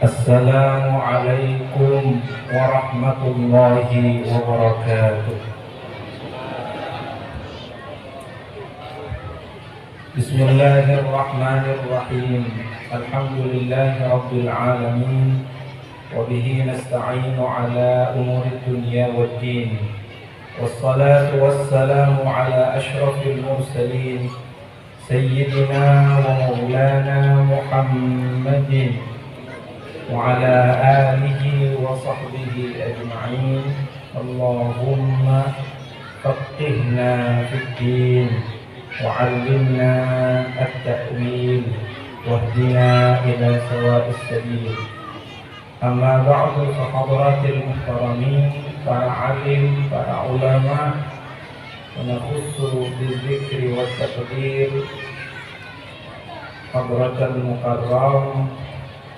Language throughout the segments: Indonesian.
Assalamualaikum warahmatullahi wabarakatuh. Bismillahirrahmanirrahim. Alhamdulillahi rabbil alamin. Wabihi nasta'inu ala umuri dunya waddin. Wassalatu wassalamu ala ashrafil mursalin Sayyidina wa maulana Muhammadin wa ala alihi wa sahbihi ajma'in. Allahumma faqihna fid din wa'allimna at-ta'wil wahdina ila sawa'is sabil. Amma ba'du, fa hadratil muhtaramin, para alim, para ulama, ونخص بالذكر والتقدير حضرة المكرم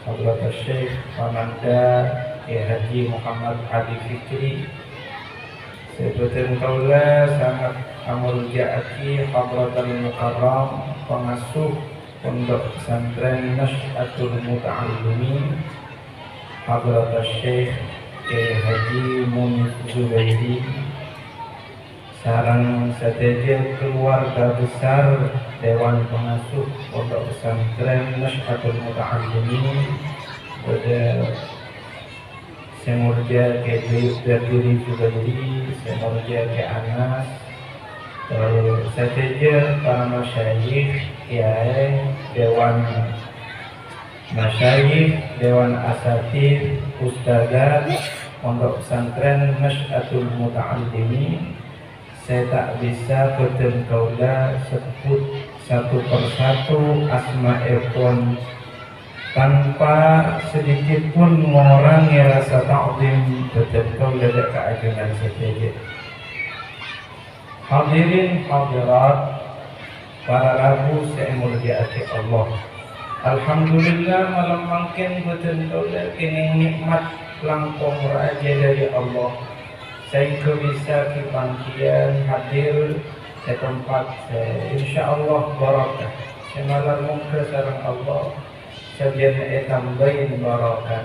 حضرة الشيخ Pamanda Haji Muhammad Ali Fikri, Sebutan Kaula sangat amul ja'ati Hadrat al-Mukarram, pengasuh Pondok Pesantren Nash'atul Muta'allimin, Hadrat Syekh Haji Munif Zubairi, sarang sateja keluarga besar Dewan Pengasuh Pondok Pesantren Nash'atul Muta'allimin, pada Semurja ke Berdiri Zubairi, Semurja ke Anas, sateja para masyayikh, kiai, Dewan Masyayikh, Dewan Asatidz, Ustadzat Pondok Pesantren Nash'atul Muta'allimin. Saya tak bisa betul kaula sebut satu persatu asma'ipun tanpa sedikit pun mengurangi rasa ta'zim betul kaula dak keagungan saja. Hadirin hadirat, para rabu saya muliakan Allah. Alhamdulillah malam mangkin betul kaula kini nikmat langkung raja dari Allah. Saya bisa kepangkian hadir di tempat saya, insyaallah barakah. Semalam muka sarang Allah, sebiar tambahin barakah,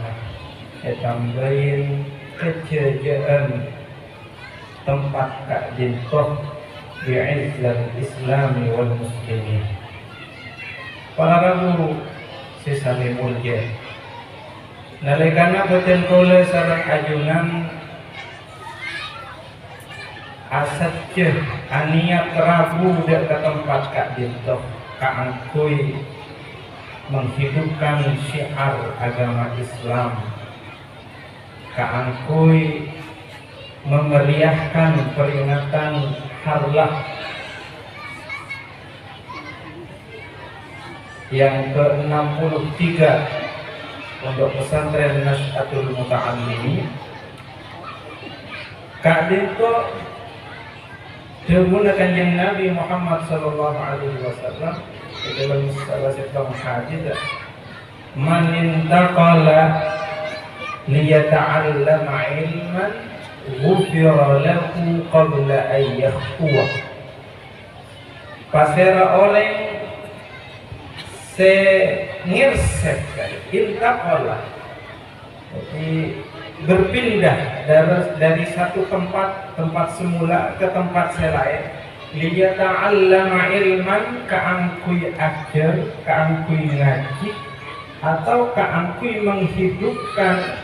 tambahin keceriaan tempat kak dintoh bi'izzal islami wal muslimin. Para rabu sesami mulia, nalikana betul kula sarang ajunan asatnya aniat Rabu dan ke tempat kak dintoh kak angkui menghidupkan syiar agama Islam, kak angkui memeriahkan peringatan harlah yang ke-63 Pondok Pesantren Nash'atul Muta'allimin. Kak dintoh menggunakan yang Nabi Muhammad sallallahu alaihi wasallam dalam salah satu hadis, man intaqala liyata'allama ilman ghufira lahu qabla an yakhwa. Pasera oleh se ngirsep intaqala, jadi berpindah dari satu tempat semula ke tempat selain, liyata'allama ilman, kaangkui ajar, kaangkui ngaji, atau kaangkui menghidupkan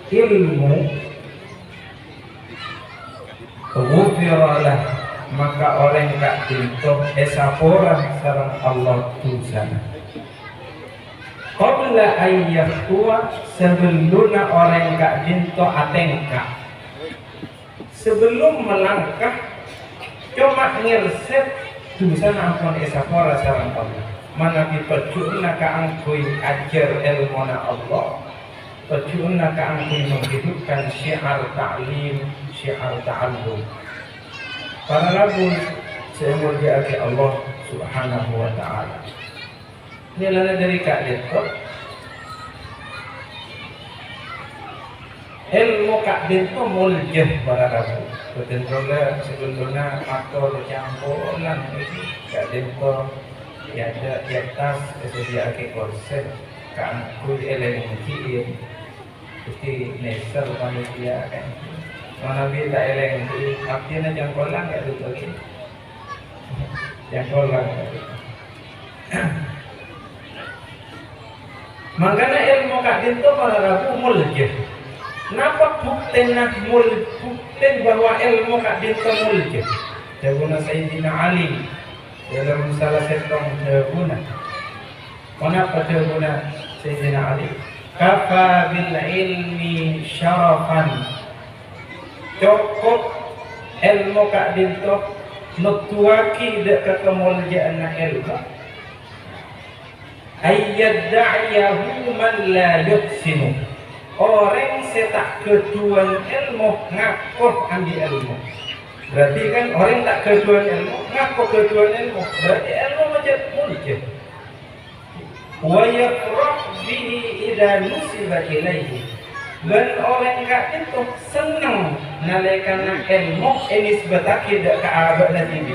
ilmu, ghufiralah, maka oleh kak dintoh esaporan sareng Allah tusana qabla ayyahtua, sebelumnya orang kak dinto atengka, sebelum melangkah cuma ngirsep tulisan ampun esapora sarang Allah. Mana dipejuna ka angkui ajar ilmuna Allah, pejuna ka angkui menghidupkan syiar ta'lim, syiar ta'allum. Para rabu saya muliakan Allah subhanahu wa ta'ala. Ini adalah dari kak dinto. Ilmu kak dinto muljah para rabu. Betul-betul sebelumnya aktor campuran kak dinto ya ada di atas disediakan konsep kan kui eleng kiin mesti neser panitia kan mana kita eleng kui artinya jangan kolang kayak itu lagi jangan kolang makanya ilmu kadin itu para rabu mulje kenapa bukti nak bukti bahwa ilmu kadin itu mulje jabuna Sayyidina Ali dalam salah satu jabuna kenapa jabuna Sayyidina Ali kafa bil ilmi syarafan cukup ilmu kadin itu nutuaki dekat kemuliaan ilmu ayyadda'iyahu man la yuhsinu orang setak keduan ilmu ngakuh ambil ilmu berarti kan orang tak keduan ilmu ngakuh keduan ilmu berarti ilmu macam mulia wa yafrah bihi idza nusiba ilaihi dan orang kat itu senang nalaikan ilmu ini sebataki dak ke abad ini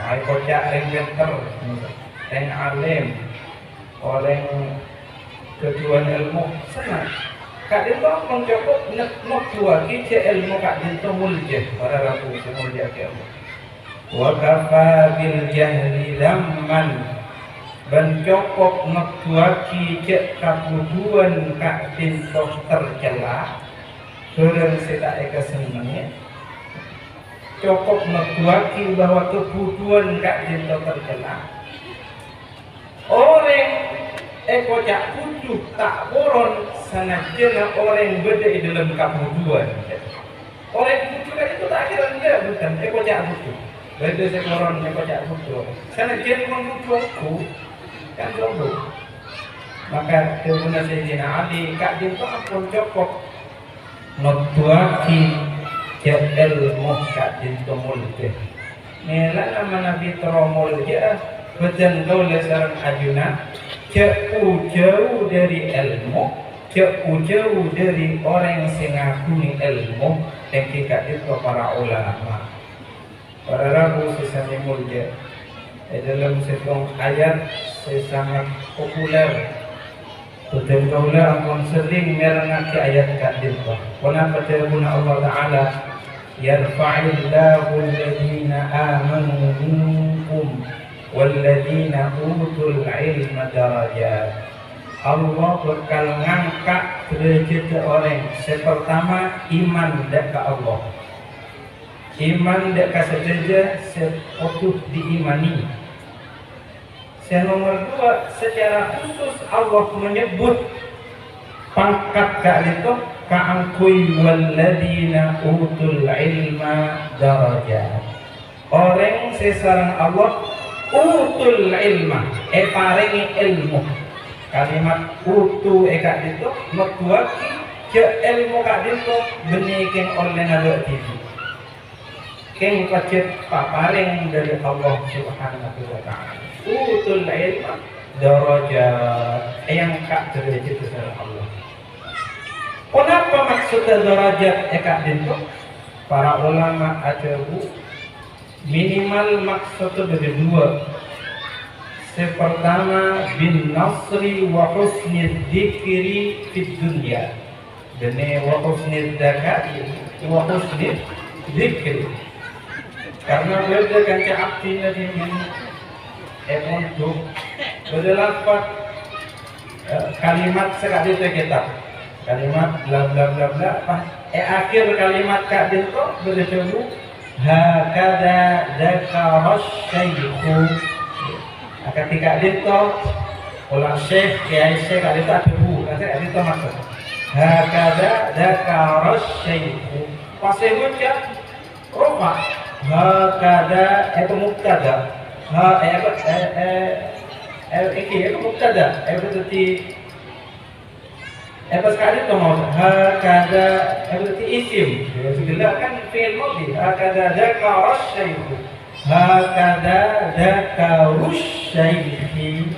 ai kocak reng pinter reng alim orang keduan ilmu senang kak dia tu mencukup nak dua kita ilmu kak dia tu mulia para rabu semulia ke Allah wa kafa bil jahli lamman dan cukup nak dua kita kabuduan kak dia tu tercela orang sedak eka senangnya cukup nak dua bahwa kebuduan kak dia tu tercela orang kocak kudu tak boron sanajana orang beda dalam kebuduan orang kudu itu tak kira dia bukan kocak kudu beda sekoron kocak kudu sanajana orang kudu kan jodoh maka kemudian Sayyidina Ali kak dia tu pun cukup ngebuaki ke ilmu kak dia tu mulia nela nama Nabi teromol dia bejan gaul sareng ajuna jauh dari ilmu jauh dari orang yang ngakuni ilmu dan kita itu para ulama para rabu sesama mulia dalam satu ayat sangat populer betul kaulah ampun sering merangaki ayat kadillah kenapa terguna Allah Ta'ala yarfa'illahu alladhina amanu minkum walladzina utul ilma darajat Allah bakal ngangkat derajat orang pertama iman dekat Allah iman dekat saja seputus diimani nomor dua secara khusus Allah menyebut pangkat kak itu ka'angkui walladzina utul ilma darajat orang sesarang Allah utul ilma paringi ilmu kalimat utu kak itu metuaki ke ilmu kak itu beniking oleh nabi TV keng pacet paparing dari Allah Subhanahu wa ta'ala utul ilma darajat yang kak derajat dari Allah kenapa maksudnya darajat kak itu para ulama ajabu minimal maksudnya dari dua pertama bin nasri wa husni dzikri fid dunya dene wa husni dzakati wa husni dzikri karena beda kan artinya di untuk berlapat kalimat sekali itu kita kalimat bla bla bla bla apa akhir kalimat kak itu berjudul hakada dzakarash syaikhu ketika itu ulang syekh kiai syekh itu ada bu nanti itu maksud hakada dzakarash syaikhu pasti ucap rufa hakada itu mubtada itu mubtada berarti sekali itu mau hakada berarti isim sudah kan fi'il madhi hakada dzakarash syaikhu hakada dzakarash syaikhi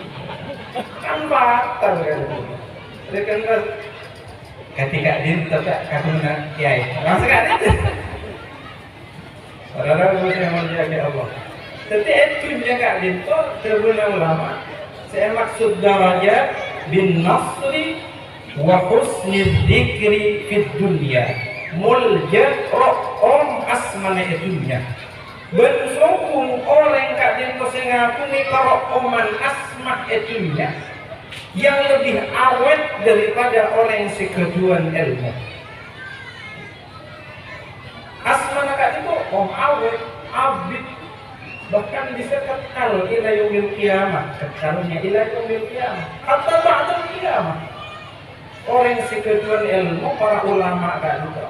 kan batal kan itu ketika dia tetap katuna kiai langsung kan itu orang muslim menjaga Allah tapi itu menjaga itu terguna ulama saya maksud darajat bin nasri wa husnil dzikri fid dunya mulja om asmane dunya. Bensokung orang kak dinto sing ngakuni karo oman asma dunya yang lebih awet daripada orang yang sekeduan ilmu. Asmana kak itu om awet, abid, bahkan bisa kekal ila yaumil qiyamah, kekalnya ila yaumil qiyamah atau ba'dal qiyamah. Orang sekeduan ilmu para ulama kak itu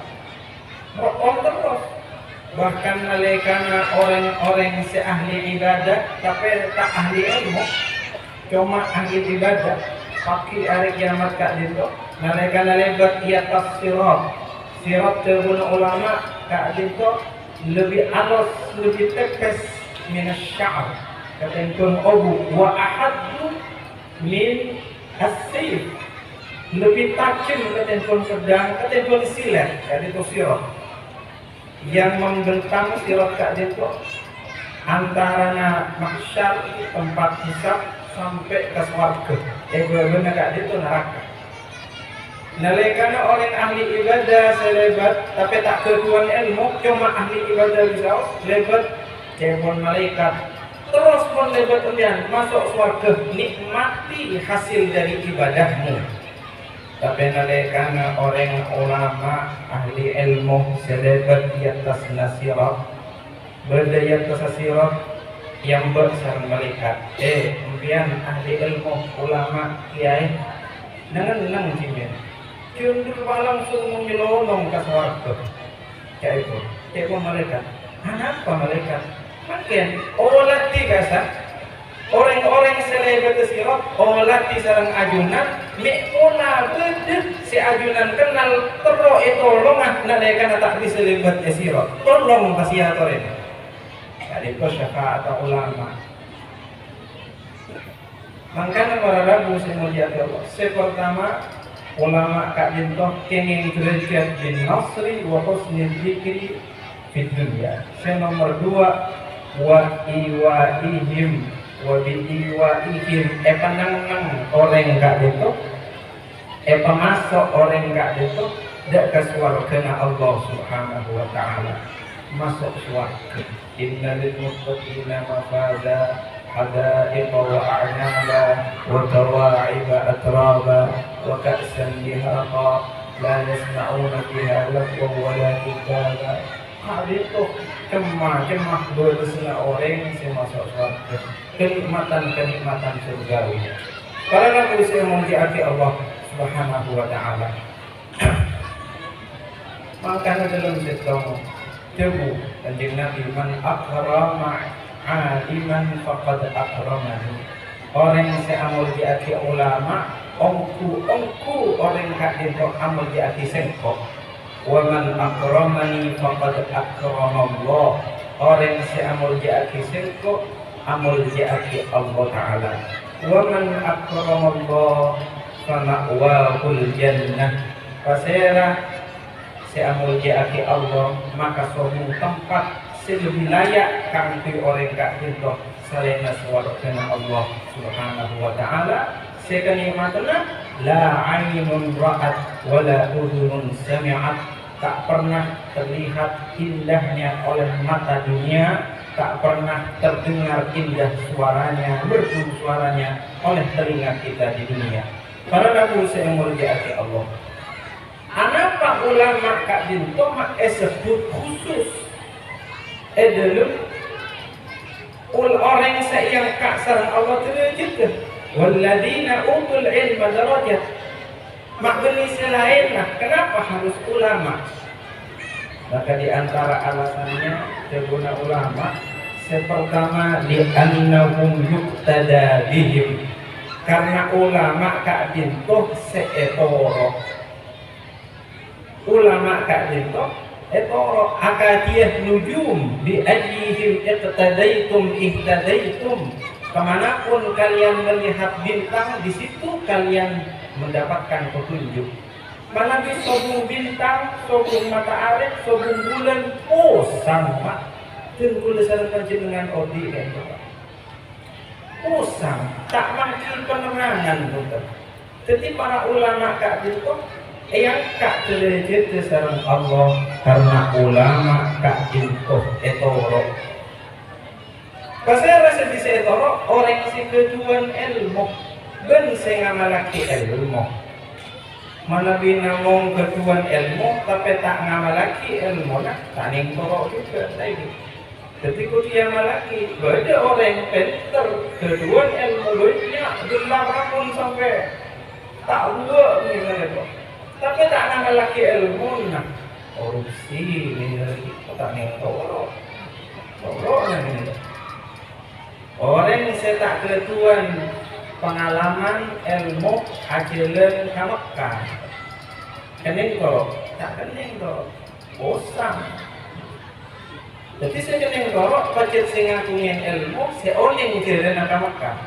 om terus, bahkan nalekana orang-orang seahli ibadah tapi tak ahli ilmu, cuma ahli ibadah pakai hari kiamat kak itu nalekana lebat ia tas sirat terguna ulama kak itu lebih alus, lebih tepes minus sya'ar katentun obu wa ahaddu min as-sayf, lebih tajam katentun pedang, katentun silet kak itu sirat yang membentang sirat kak itu antara mahsyar tempat hisab sampai ke swarga. Benar kak itu neraka. Nalekana orang ahli ibadah selebat tapi tak keduan ilmu, cuma ahli ibadah bisa lebat jebon malaikat terus pun lebat undian masuk swarga, nikmati hasil dari ibadahmu. Tapi nalekana orang ulama ahli ilmu selebat di atas nasirat berdaya atas sirat yang besar malaikat. Kemudian ahli ilmu ulama kiai nengen cimen cundur langsung menyelonong ke swarga. Kayak malaikat. Kenapa malaikat? Makin olati kasar orang-orang selebat sirat olati sarang ajunan mikuna bedeh si ajunan kenal tero tolong nalekana tak bisa lebat sirat tolong pasiatorin. Itu syafaat ulama. Makanya para rabu semuanya Allah. Pertama ulama kak dintoh kenging derajat bin nasri wa husnil dzikri fid dunya. Nomor 2 wa iwaihim wa bi iwaihim panang orang kak dintoh masuk orang kak dintoh dak ka swarga Allah Subhanahu wa taala. Masuk swarga. Inna lil muttaqina mafaza hadaiqa wa a'naba wa kawa'iba atraba wa ka'san dihaqa la yasma'una fiha lagwa wa la kidaba. Itu cemah bersama orang yang masuk surga, kenikmatan surgawi. Para nabi saya memuji Allah Subhanahu wa taala. Makanya dalam setong Tebu kanjeng Nabi man akrama aliman faqad akramani. Orang yang seamal diaki ulama ongku orang kak dinto amal diaki sengkok. Wa man akramani faqad akramallah. Orang yang seamal diaki sengkok amal diaki Allah taala. Wa man akramallah fa ma'wahul jannah. Pasera seamul jaaki Allah maka suatu tempat selebih layak kangge orang kak itu salena swarga Allah Subhanahu wa taala. Sekenikmatna la ainun ra'at wala udhunun sami'at, tak pernah terlihat indahnya oleh mata dunia, tak pernah terdengar indah suaranya, merdu suaranya oleh telinga kita di dunia. Para nabi seamul jaaki Allah. Anapa ulama kak dinto mak sebut khusus dalam orang yang kak sarang Allah terjadi waladina utul ilma darajat mak beli selain lah. Kenapa harus ulama? Maka di antara alasannya seguna ulama pertama li'annahum yuqtada bihim, karena ulama kak dinto seetoro ulama kak dinto etoro akadiyah nujum bi ajihim ihtadaitum ihtadaitum. Kemanapun kalian melihat bintang, di situ kalian mendapatkan petunjuk. Mana bisa sobung bintang, sobung matahari, sobung bulan, sama. Tengku lesaran dengan odi dan tak makin penerangan, bukan. Jadi para ulama kak itu yang kak derajat sareng Allah karena ulama kak itu etoro. Pasal rasa bisa etoro orang si kejuan ilmu ben sing ngamalaki ilmu. Mana binamong kejuan ilmu tapi tak ngamalaki ilmu nak taning toro juga lagi. Ketika dia malaki, ada orang pintar kejuan ilmu banyak gelap sampai tak luar ni mereka. Tapi tak nak lelaki ilmu nak korupsi ni lagi tak nak tolong ni. Orang saya tak ketuan pengalaman ilmu ajaran kamakkan. Kening kau tak kening kau bosan. Jadi saya kening kau pacet saya ngakungin ilmu saya oling ajaran kamakkan.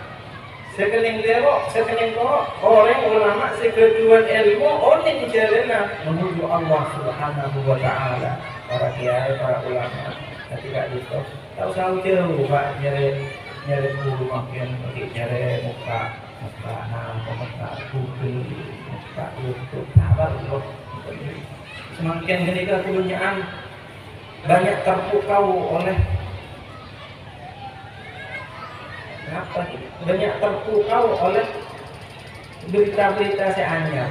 Sekening lewat, sekening korok, orang ulama sekejuan ilmu, orang jalan menuju Allah Subhanahu Wa Taala. Para kiai, para ulama, ketika itu, tahu jauh pak nyari guru makin, nyari muka, Google, muka YouTube, sabar loh. Semakin ketika kedunyaan banyak terpukau oleh apa banyak terpukau oleh berita-berita seanyap.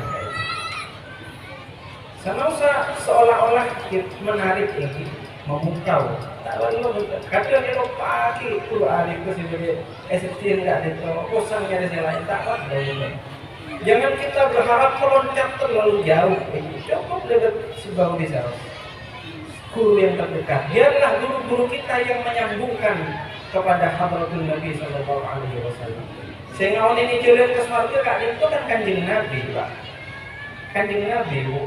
Semasa seolah-olah menarik lagi, memukau. Tak lalu kadang dia pagi itu hari itu sebenarnya SFT enggak ada bosan nyari yang lain tak lalu. Jangan kita berharap meloncat terlalu jauh. Cukup dekat sebuah desa. Guru yang terdekat. Biarlah guru-guru kita yang menyambungkan kepada hadratul Nabi sallallahu alaihi wasallam. Sehingga orang ini jalan ke surga kak itu kan kanjeng Nabi pak. Kanjeng Nabi bu.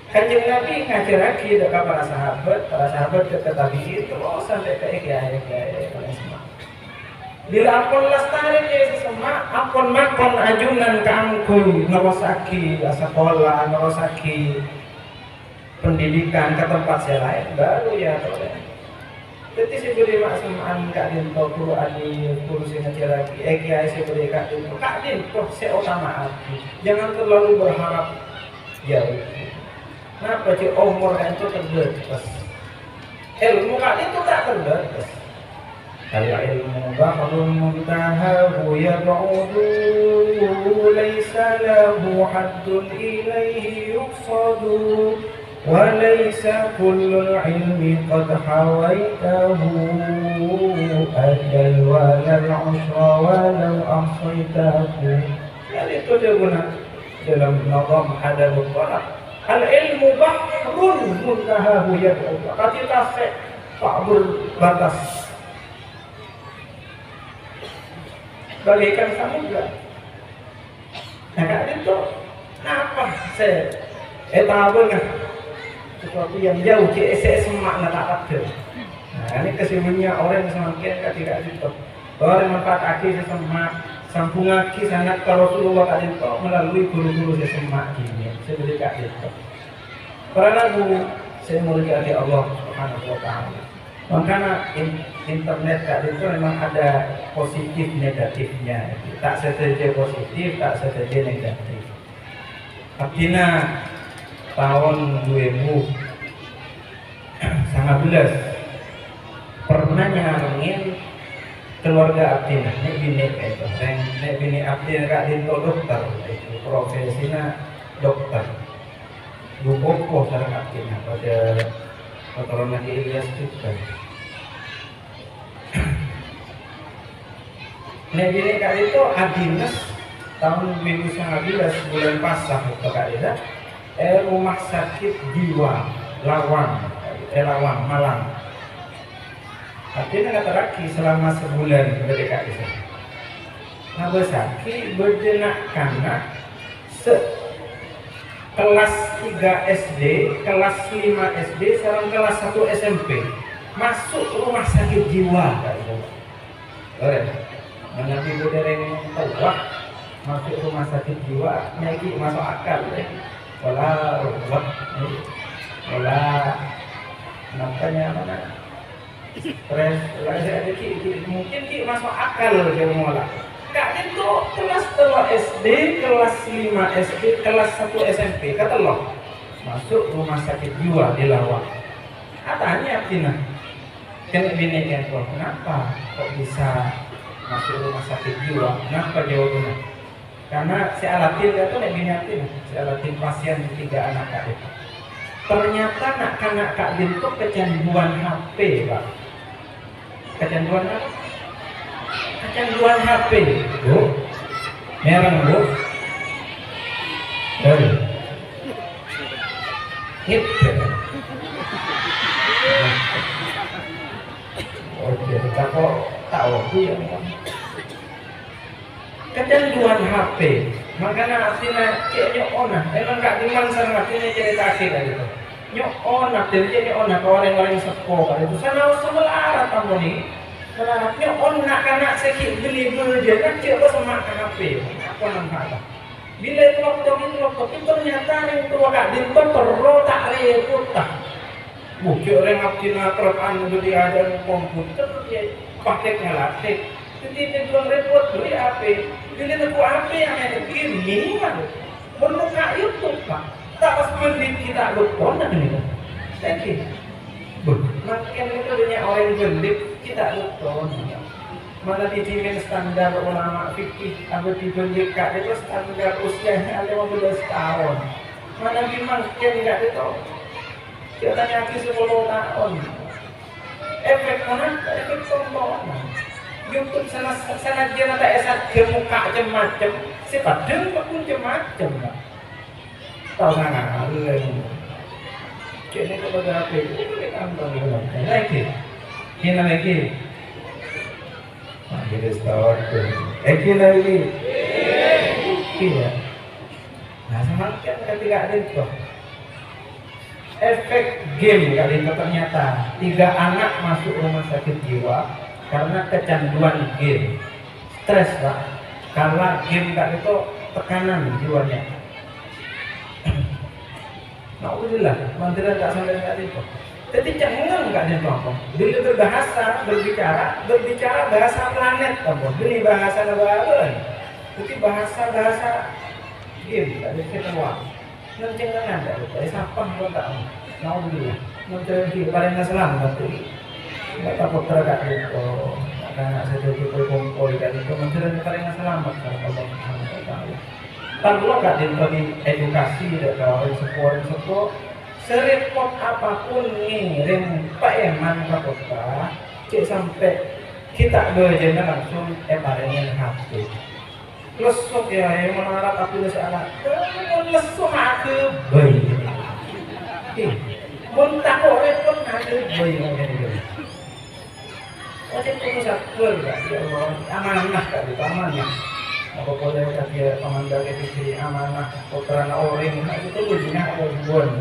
Kanjeng Nabi ngajar lagi dekat para sahabat ke tabi'in terus sampai ke kiai semua. Bila ampun lestari ke semua, ampun makon ajunan keangkuy nerosaki sekolah, nerosaki pendidikan ke tempat saya lain baru ya tolong. Jadi saya beri maksuman kak din to guru adi guru saya ngajar lagi kiai saya beri kak din toh saya utama aku jangan terlalu berharap jauh. Kenapa sih umur itu terbatas? Ilmu kak itu tak terbatas. Kalau ilmu bahrun muntahahu yab'udu laysa lahu haddun ilaihi yuqsadu وليس كل العلم قد حويته أجل ولا العشر ولو أحصيته. Jadi itu dia guna dalam nazam adabul talab. Al ilmu bahrun muntahahu yab'ud. Ketika tak berbatas bagaikan samudra. Nah itu apa saya tahu kan sesuatu yang jauh saya semak nak ada. Nah ini kesimpulannya orang yang semakin tidak itu. Orang manfaat aki semak, sambung aki sangat kalau Rasulullah tadi itu melalui guru-guru semak ini. Saya beri kat itu. Karena saya murid dari Allah Subhanahu Wa Taala. Makanya internet kat itu memang ada positif negatifnya. Tak saja positif, tak saja negatif. Artinya tahun 2019 pernah nyangin keluarga Abdina nek bini Abdina kak dinto dokter itu profesinya dokter dupopo sareng Abdina pada Patronan Ilyas juga nek bini kak itu Adinas tahun 2019 bulan Pasah itu kak Ida rumah sakit jiwa Lawang Malang. Artinya kata laki selama sebulan mereka di sana. Nah bersaki berjenak kanak kelas 3 SD, kelas 5 SD, sekarang kelas 1 SMP masuk rumah sakit jiwa. Mengerti berdereng tua masuk rumah sakit jiwa, nyaki masuk akal. Wala ruwet, wala nampaknya mana stres, mungkin masuk akal dia mulai. Kak itu kelas 3 SD, kelas 5 SD, kelas 1 SMP, kata lo masuk rumah sakit jiwa di Lawang. Tanya Tina, kena bini kentol, kenapa kok bisa masuk rumah sakit jiwa? Kenapa jawabannya? Karena si Alatin itu nek bini Tina, si Alatin pasien 3 anak Kak itu. Ternyata anak Kak itu kecanduan HP, Pak. Kecanduan apa? Kecanduan HP, Bu. Merang, Bu. Gitu. Oke, kita kok tahu ya. Kecanduan HP. Makanya artinya cek ona. Emang Kak Diman sama artinya cerita akhir gitu. Nyokona, jadi nyokona ke orang-orang sekolah itu sana sebelah tamu nih. Sebelah nyokona karena sekit beli berjalan cek sama HP. Apa namanya? Bila itu waktu itu ternyata yang tua Kak Dinton perlu tak repot tak. Bukti orang aktif Quran beli ada komputer dia pakai ngelatih. Jadi dia belum repot beli HP. Bila itu HP yang ada gini kan. Buka YouTube Pak. Tak pas beli kita lupa nak ni. Lagi. Makin itu banyak orang beli kita lupa. Mana dijamin standar ulama fikih atau dibeli Kak itu standar usianya 15 tahun. Mana dimakin Kak itu? Kita tanya lagi 10 tahun. Efek mana? Efek tontonan. YouTube sana dia ada esat muka macam-macam. Sifat dia pun macam-macam. Tahu sana? Jadi kalau ada apa itu kita ambil lagi. Ini lagi. Jadi setahun tu. Lagi. Iya. Nah semakin ketika ada itu. Efek game kali itu ternyata 3 anak masuk rumah sakit jiwa karena kecanduan game. Stres Pak. Karena game kali itu tekanan jiwanya. Alhamdulillah, mandiran tak sampai saat itu. Jadi jangan nggak ada apa. Bila berbahasa, berbicara bahasa planet, kamu beli bahasa negara. Jadi bahasa game, ada ketemuan. Nanti jangan ada. Saya siapa pun tak tahu. Alhamdulillah. Nanti paling Islam nanti. Nggak takut teragak itu. Anak saya jadi berkumpul dan itu nanti paling Islam kalau kalau gak diberi edukasi dari orang sepuh serepot apapun ngirim peeman ke kota cik sampai kita berjalan langsung barengin HP lesuk ya yang menarat tapi lesuk anak lesuk aku bayi muntah kok repot aku bayi wajib itu sabar gak ya Allah amanah gak itu amanah apa boleh kata pemandang itu amanah karena orang itu punya hubungan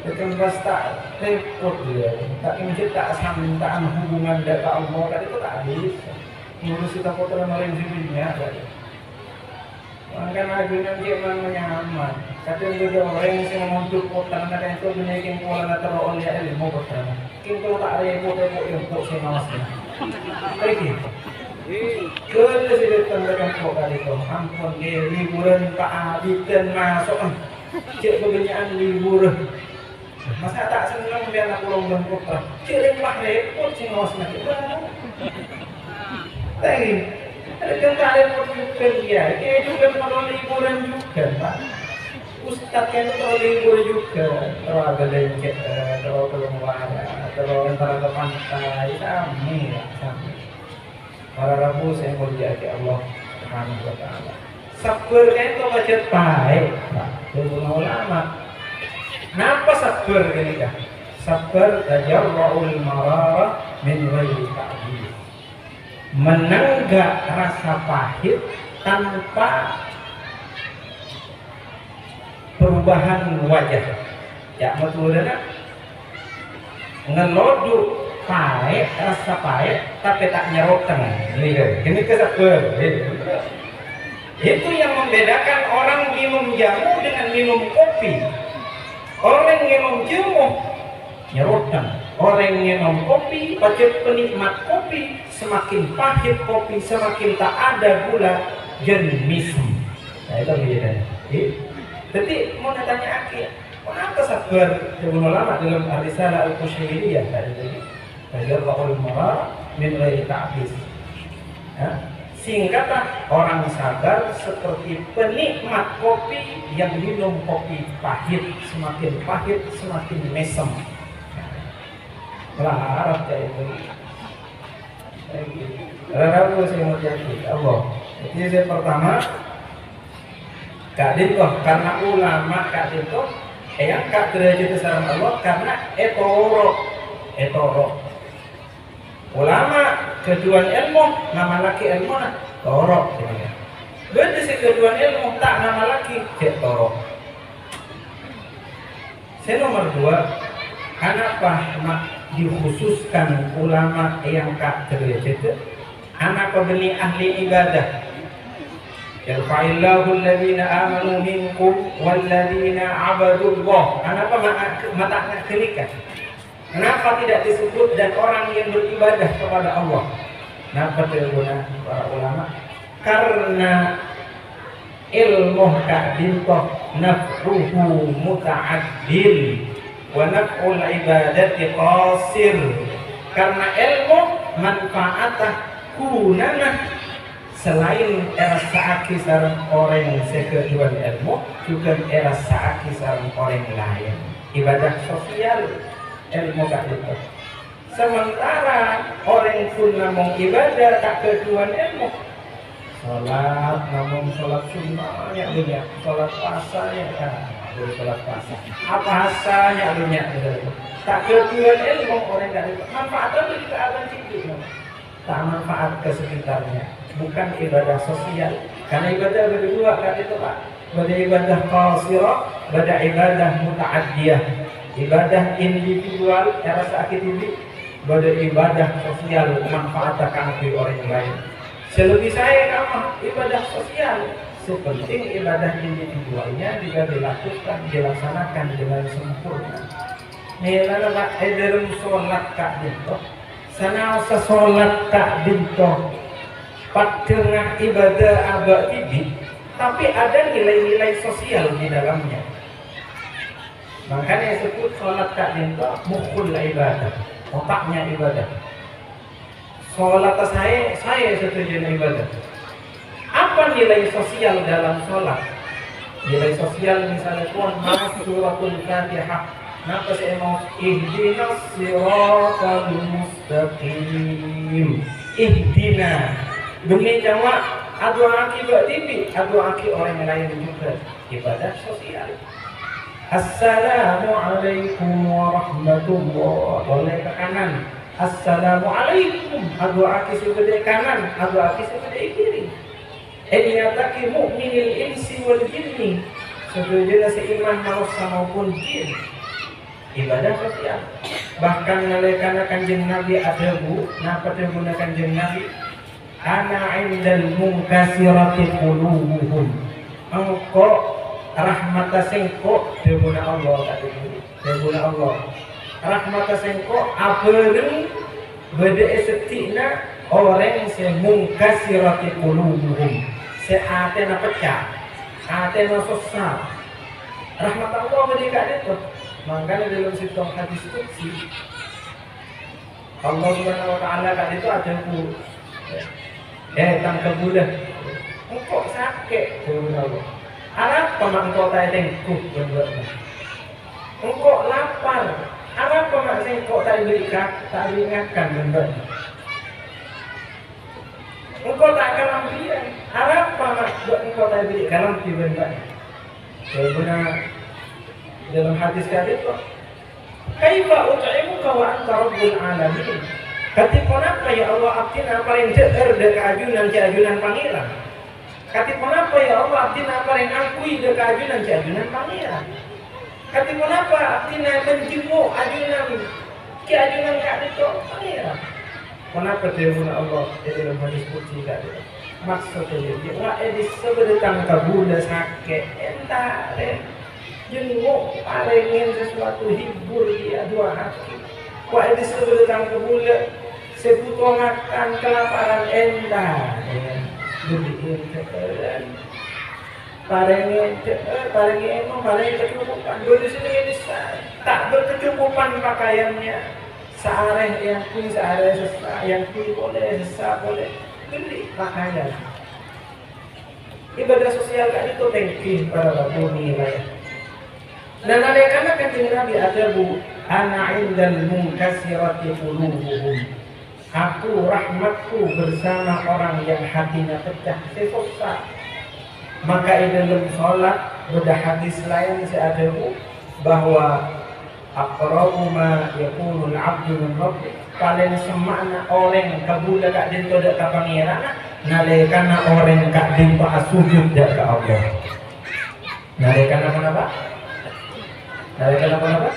itu tak repot dia tak menciptakan hubungan dengan Allah kan itu tak bisa ngurus kita kotoran orang hidupnya makanya ajunan dia menyaman kadang juga orang yang menguntuk kotoran ada itu menaikin pola antara oleh ilmu kotoran kita tak repot yang saya mawasnya lagi kerana saya tanda kau kali itu, ampun dia liburan Pak Abidan masuk, cik kebanyakan liburan. Masa tak senang biar nak pulang dan putra, cik repot repot sih ngawas nak kita. Tapi ada yang tak repot juga dia, dia juga kalau liburan juga Pak. Ustaz kan kalau libur juga, kalau ada lengket, kalau keluar, kalau antara ke pantai, sama. Para Rabu saya mulia ke Allah Subhanahu wa taala. Sabar itu wajib baik, Pak. Ulama ulama. Kenapa sabar ini kan? Sabar tajarrul marara min ghairi ta'dil. Menenggak rasa pahit tanpa perubahan wajah. Ya betul dah. Ngeloduk pahit, rasa pahit, tapi tak nyerotkan. Ini kesabar. Itu yang membedakan orang minum jamu dengan minum kopi. Orang minum jamu nyerotan. Orang yang minum kopi, bacaan penikmat kopi, semakin pahit kopi, semakin tak ada gula, jenism. Nah itu bedanya. Jadi mau tanya akhir, kenapa sabar Ibnu Ulama dalam Ar-Risalah Al-Qushairiyah tadi? Tajarra'ul mara min ghairi ta'bis. Singkatnya orang sabar seperti penikmat kopi yang minum kopi pahit, semakin pahit semakin mesem. Arab kayak itu. Rabu saya mau jadi Allah. Jadi yang pertama, kadin toh karena ulama kadin toh, yang kak derajat sarang Allah karena etoro. Ulama keduan ilmu nama laki ilmu nah torok. Berarti keduan ilmu tak nama laki cek torok. Saya nomor 2, kenapa dikhususkan ulama yang kak derajat itu? Anak beli ahli ibadah. Yarfa'illahu alladhina amanu minkum walladhina abadullah. Kenapa matanya kelikan? Kenapa tidak disebut dan orang yang beribadah kepada Allah? Kenapa terguna para ulama? Karena ilmu ka'dintoh nafruhu muta'addil wa naf'ul ibadati qasir. Karena ilmu manfaatah kunana selain erasa sarang orang sekeduan ilmu, juga erasa sarang orang lain. Ibadah sosial ilmu kadito. Sementara orang pun namun ibadah tak keduan ilmu. Sholat namun sholat sunnah ya dunia, sholat puasa ya sholat puasa. Apa hasanya dunia? Tak keduan ilmu orang kadito. Manfaatnya kita akan tidur. Tak manfaat ke sekitarnya. Bukan ibadah sosial, karena ibadah berdua kan itu Pak. Ada ibadah qasirah, ada ibadah muta'addiyah. Ibadah individual cara sakit ini, ada ibadah sosial manfaatkan ke orang lain. Selebih saya kamu ibadah sosial, sepenting ibadah individualnya juga dilaksanakan dengan sempurna. Nilai Pak dalam sholat kak dinto, sana sholat kak dinto. Dengan ibadah abad ini, tapi ada nilai-nilai sosial di dalamnya. Makanya disebut sholat kak dinto mukhul ibadah, otaknya ibadah. Sholat saya setuju dengan ibadah. Apa nilai sosial dalam sholat? Nilai sosial misalnya Tuhan masuk suratul Fatihah. Kenapa saya mau ihdinas siratal mustaqim? Ihdina demi jawab adu akibat TV, adu aki orang lain juga ibadah sosial. Assalamualaikum warahmatullahi boleh ke kanan. Assalamualaikum adu aki sebelah kanan, adu aki sebelah kiri. Dinyataki mukminil insi wal jinni, sebenarnya seiman manusia maupun jin. Ibadah sosial. Bahkan nalekana kanjeng Nabi ada bu, napa menggunakan kanjeng Nabi? Ana indal munkasirati qulubuhum. Engkau rahmata sengko debuna Allah tadi. Debuna Allah. Rahmata sengko apeun bede setina orang se munkasirati qulubuhum. Se atena pecah, atena sesat. Rahmat Allah bede ka itu. Makanya dalam situ hadis qudsi Allah Subhanahu wa taala kan itu ada ku tang kebudah engkau sakit Allah. Arab pamak engkau tak tengkuh bener. Engkau lapar. Arab pamak engkau tak berikan, tak diingatkan bener. Engkau tak akan ambil. Arab pamak engkau tak berikan lampi bener. Benar dalam hadis tadi itu. Kaifa ut'imuka wa anta rabbul alamin. Katipun apa ya Allah abdina paling deker dek ajunan pangeran. Katipun apa ya Allah abdina paling akui dek ajunan pangeran. Katipun apa abdina menjemu ajunan kak itu pangeran. Kenapa dia Allah dalam hadis qudsi tadi? Maksudnya dia wa edis sebedetan kabula sakit entah deh. jenguk parengin sesuatu hibur dia dua hati. Wah ini sebelum kebulan sebutuh makan kelaparan endah ya. Lebih keren parengin emang parengin kecukupan dulu sini ini tak berkecukupan pakaiannya seareh yang kui seareh sesak yang kui boleh sesak boleh beli pakaian. Ibadah sosial kan itu tengking para bumi lah. Dan ada karena kanjeng Nabi ada bu ana indal munkasirati qulubuhum. Aku rahmatku bersama orang yang hatinya pecah sesosak. Maka di dalam sholat bedah hadis lain ada bu bahwa aqrabu ma yakunul abdu min rabbih paling semakna orang kabula kak dinto dak ka pangeran nalekana orang kak dinto asujud dak ka Allah. Nalekana apa? Nalekana apa?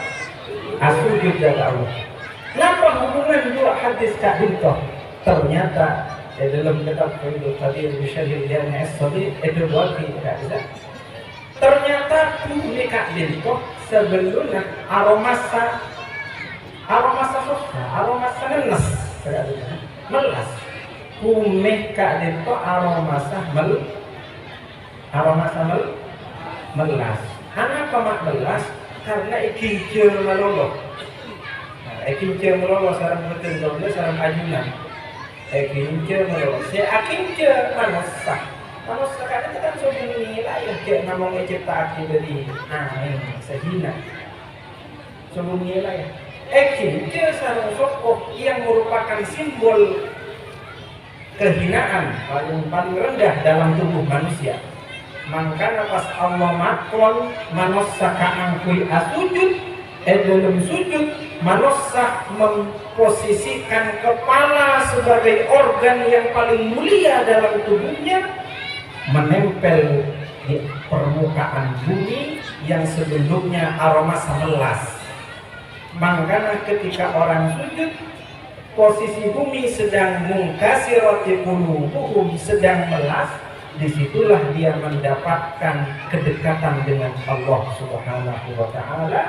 Asujud dak ka Allah. Kenapa hubungan dua hadis kak dinto? Ternyata dalam kitab Faidul Qadir Bisyarhil Jami' As-Saghir itu buat tidak bisa. Ternyata kulit kak dinto sebelumnya aromasa melas melas kumeh kak dinto aromasa melas. Kenapa mak melas? Karena ikincir melolo. Ikincir melolo sarang betul doble sarang ajunan. Ikincir melolo. Si akincir manusia. Manusia kan itu kan sudah nilai yang kayak namanya cipta dari sehina. Sudah nilai. Ikincir sarang sokoh yang merupakan simbol kehinaan paling rendah dalam tubuh manusia. Maka pas Allah maklon manusia kaangkui asujud dalam sujud manusia memposisikan kepala sebagai organ yang paling mulia dalam tubuhnya menempel di permukaan bumi yang sebelumnya aroma melas. Maka ketika orang sujud posisi bumi sedang munkasirati qulubuhum sedang melas, disitulah dia mendapatkan kedekatan dengan Allah Subhanahu wa ta'ala.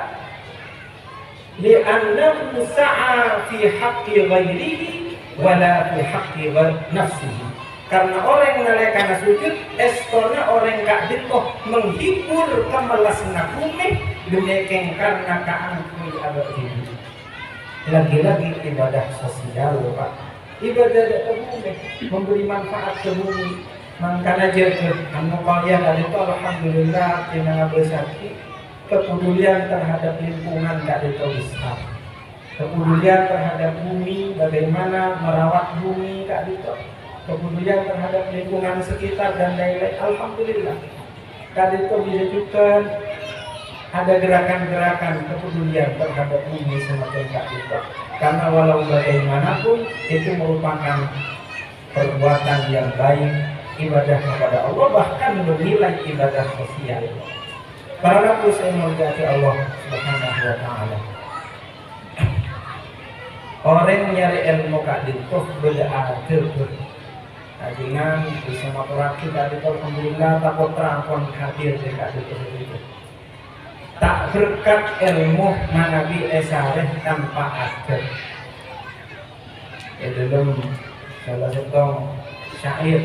Li'annahu sa'a fi haqqi ghairihi wala fi haqqi nafsihi. Karena orang nalekana sujud estona orang kak dintoh menghibur kemelasna bumi demikian karena kaangkui abad ini. Lagi-lagi ibadah sosial Pak. Ibadah ke bumi memberi manfaat ke bumi. Mangkana jadi anu kalian dari itu alhamdulillah tina bersaki kepedulian terhadap lingkungan gak ada besar. Kepedulian terhadap bumi, bagaimana merawat bumi gak ada. Kepedulian terhadap lingkungan sekitar dan lain-lain. Alhamdulillah. Gak itu bisa juga ada gerakan-gerakan kepedulian terhadap bumi semacam gak itu. Karena walau bagaimanapun itu merupakan perbuatan yang baik. Ibadah kepada Allah bahkan bernilai ibadah sosial. Para nabi saya mengasihi Allah Subhanahu wa ta'ala. Orang nyari ilmu kak dintoh berdaatir kajian bisa maturaki kak dintoh alhamdulillah takut terangkon hadir di kak dintoh itu. Tak berkat ilmu manabi esareh tanpa ajar. Dalam salah satu syair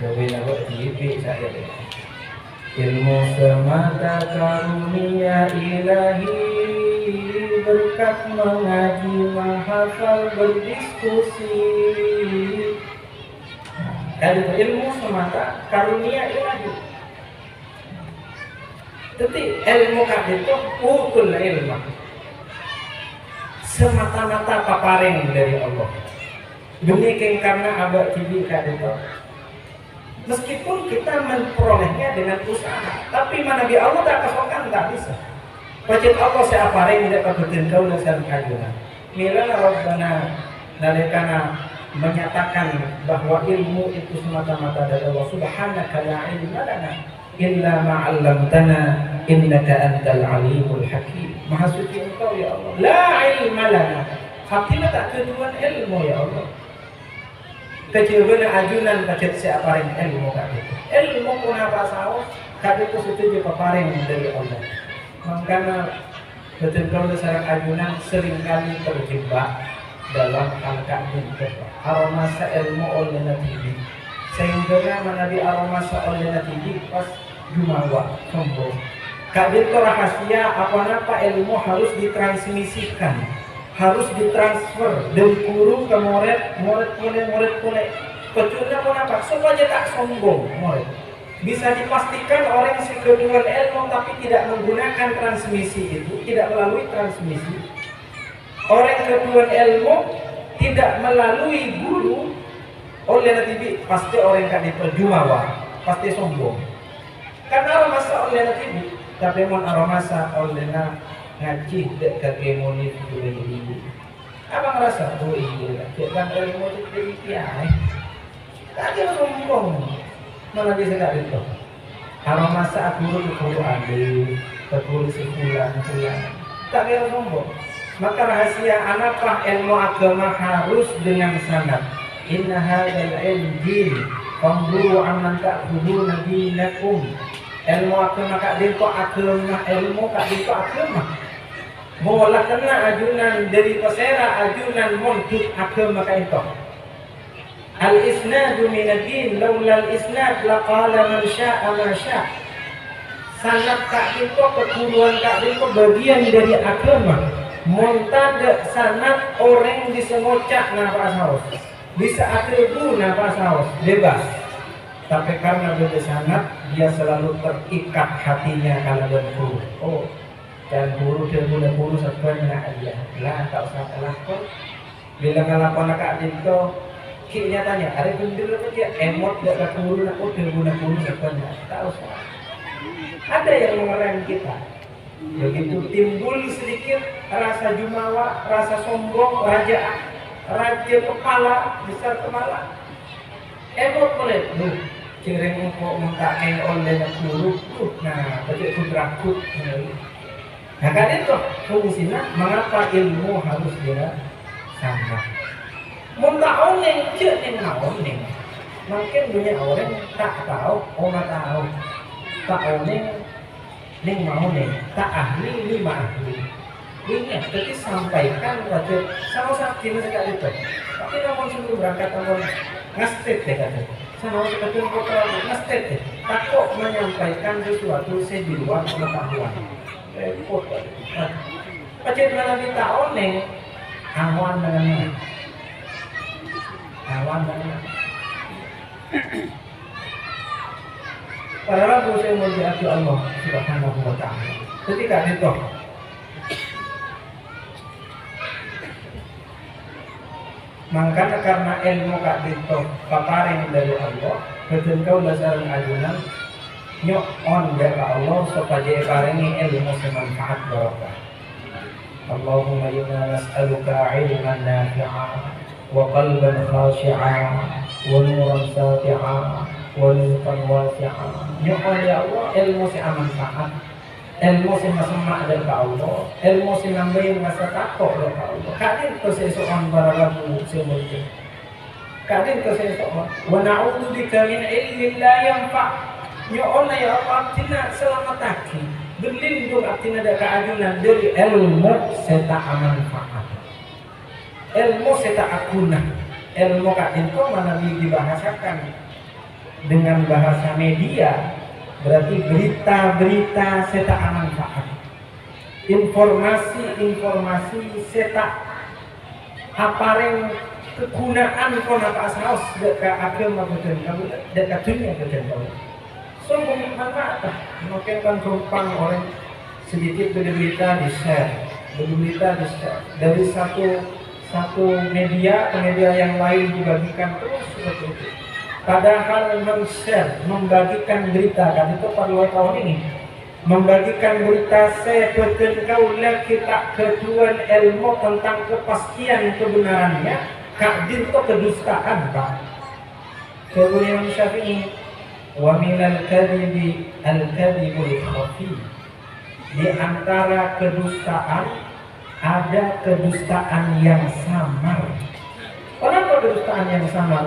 Gawe nabok TV saya ilmu semata karunia ilahi berkat mengaji menghafal berdiskusi. Dari ilmu semata karunia ilahi. Tapi ilmu itu ukul ilmu semata-mata paparing dari Allah. Demikian karena abad TV itu. Meskipun kita memperolehnya dengan usaha, tapi mana di Allah tak kesokan tak bisa. Wajib Allah saya apareng tidak kabutin kau dan kajunan. Mila Rabbana nalikana menyatakan bahwa ilmu itu semata-mata dari Allah. Subhanaka la ilma lana illa ma 'allamtana innaka antal alimul hakim. Maha suci Engkau ya Allah. La ilma lana. Hakika tak kedudukan ilmu ya Allah. Kecil benar ajunan kecil siapa yang ilmu kan itu ilmu pun apa saus Kak itu setuju peparing dari Allah. Makanya betul-betul sarang ajunan seringkali terjebak dalam angka itu. Aromasa ilmu oleh Nabi. Sehingga Nabi aromasa oleh Nabi pas jumawa sombong. Kak itu rahasia apa ilmu harus ditransmisikan, harus ditransfer dari guru ke murid pun. Kecuali apa supaya tak sombong murid. Bisa dipastikan orang yang kedua ilmu tapi tidak menggunakan transmisi itu, tidak melalui transmisi. Orang kedua ilmu tidak melalui guru oleh Nabi, pasti orang yang diperjumawa, pasti sombong. Karena masa oleh Nabi, tapi mon aromasa oleh ngaji dek kakemoni ini. Apa ngerasa tuh iya, kan ilmu itu jadi kiai. Tak ada sombong. Malah bisa gak itu. Kalau masa aku guru ambil, tertulis sebulan. Tak kira sombong. Maka rahasia anaklah ilmu agama harus dengan sanad. Inna hadzal ilmi famburu amman ta'khuduna dinakum. Ilmu agama kak deko agama ilmu kak deko agama. Mola kena ajunan dari pesera ajunan mondut agama kak itu. Al-isnadu minad-din laula al-isnad laqala man syaa ma syaa. Sanad kak itu keturunan kak itu bagian dari agama. Montada sanad orang bisa ngocak nafas haus, bisa atribu nafas haus bebas. Tapi karena beda sanad dia selalu terikat hatinya kalau berguru. Oh, dan guru dia boleh guru sebenarnya dia. Lah tak usah kelakon. Bila ngelakon kak itu kiknya tanya, ada bendera apa dia emot gak guru nak udah guna guru sebenarnya tak usah. Ada yang mengerem kita. Begitu timbul sedikit rasa jumawa, rasa sombong, raja kepala besar kepala. Emot boleh, kirim untuk mengkain oleh guru. Nah, begitu itu berakut. Nah, kan itu fungsinya mengapa ilmu harus dia sama. Muntah oneng, cek yang oneng. Mungkin banyak orang tak tahu, orang tahu. Tak oneng, neng mau neng. Tak ahli, lima ahli. Ingat, jadi sampaikan pada sama sakit sekali itu. Tapi namun sebelum berangkat namun ngastet deh kata. Sama seperti kota ngastet deh. Takut menyampaikan sesuatu di luar pengetahuan. Repot. Pacet mana kita oneng, awan dengan awan dan para rabu saya menjadi Allah Subhanahu wa ta'ala. Ketika itu makanya karena ilmu kak itu paparing dari Allah, betul kau dasarkan ajunan nyok on dari Allah supaya paringi ilmu semanfaat barokah. Allahumma inna nas'aluka ilman nafi'an وقلبا خاشعا ونورا ساطعا ورزقا واسعا. Nyuhun ya Allah ilmu si manfaat, ilmu si masemak dari Allah, ilmu si nambahin masa takut dari Allah. Kadin tu sesuatu barang si mungkin. Kadin tu sesuatu. Wa na'udzu bika min ilmin la yanfa'. Nyuhun ya Allah tina selamat taki. Berlindung artinya ada keajunan dari ilmu serta manfaat. Ilmu seta akuna, ilmu kak itu mana dibahasakan dengan bahasa media, berarti berita-berita seta manfaat, informasi seta apareng kegunaan kona pas haus dekat agama betul kamu dekat dunia betul kamu. Sungguh manfaat, mungkin kan rumpang orang sedikit berita di share dari satu media ke media yang lain dibagikan terus seperti itu. Padahal men-share, membagikan berita kan itu perlu tahun ini. Membagikan berita seperti kaulah kita keduan ilmu tentang kepastian kebenarannya, kak itu kedustaan Pak. Kemudian Syafi'i wa minal kadhibi al-kadhibul khafi. Di antara kedustaan ada kedustaan yang samar. Kenapa kedustaan yang samar?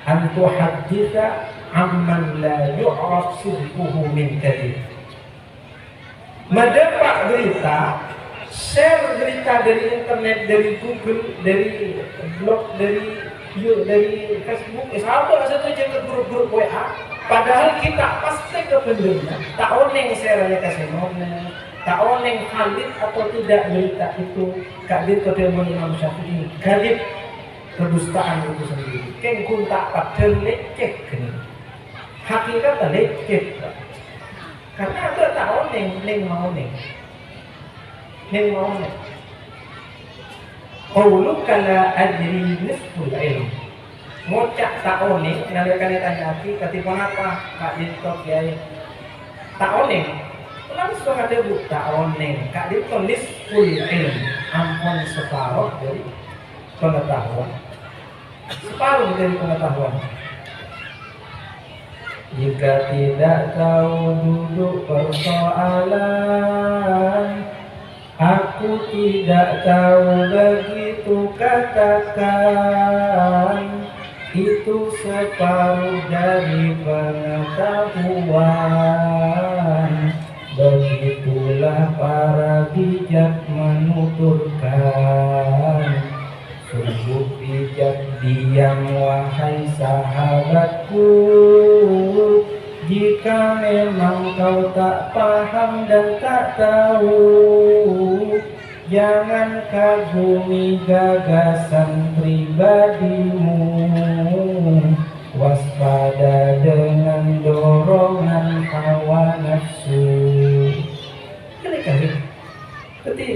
Antu haditha amman la yu'raf sidquhu min kadhib. Mendapat berita, share berita dari internet, dari Google, dari blog, dari Facebook, sahabat satu jaga grup-grup WA. Padahal kita pasti kebenarannya, tak oneng share-nya kasih mana, tak oneng valid atau tidak berita itu. Kadit kode Imam Syafi'i, kadit kedustaan itu sendiri. Kengkun tak padahal leceh gini. Hakikat leceh. Karena ada tak oneng, neng mau neng. Qauluka la adri nisful ilm. Ngocak taone nalika ditanya aki katipan apa Kak Dinto Kiai. Taone. Langsung ada bu taone. Kak Dinto nisful ilm. Ampun separuh dari pengetahuan. Separuh dari pengetahuan. Jika tidak tahu duduk persoalan, aku tidak tahu begitu katakan, itu separuh dari pengetahuan. Begitulah para bijak menuturkan. Sungguh bijak diam wahai sahabatku, jika memang kau tak paham dan tak tahu, jangan kagumi gagasan pribadimu. Waspada dengan dorongan hawa nafsu. Jadi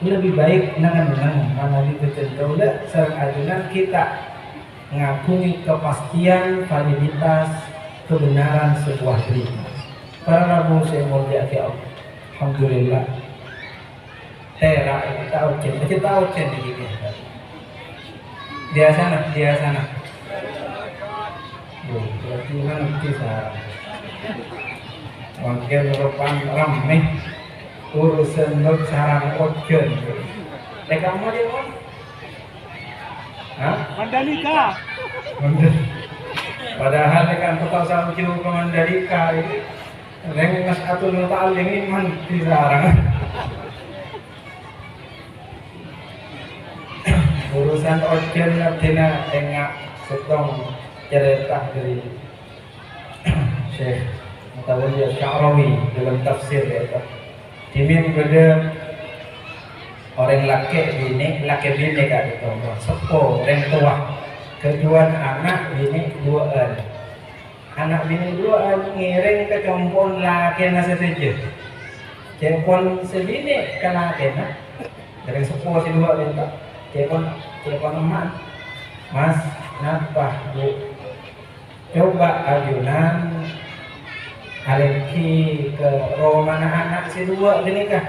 lebih baik nangan-nangan mana diterjentau dah sareng ajunan kita ngakui kepastian validitas kebenaran sebuah berita. Para nabi saya mulia Allah. Alhamdulillah. Kita ucen di kita. Dia sana. Berarti mana bisa. Mungkin rupan ramai urusan nur sarang ucen. Mereka mau dia mau? Mandalika. Padahal kan total sama jiwa ke Mandalika ini dengan Nas'atul Muta'alim ini man disarang. Urusan ojen artinya tengah setong cerita dari Syekh Mutawalli Sya'rawi dalam tafsir itu. Dimin pada orang laki bini kan itu sepuh orang tua. Kedua anak bini duaan. Anak bini duaan ngiring ke compon laki na setuju. Compon sebini ke laki na. Dari sepuh si dua minta. Compon emak. Mas, napa bu? Coba ajunan aleki ke rumah anak si dua gini kah?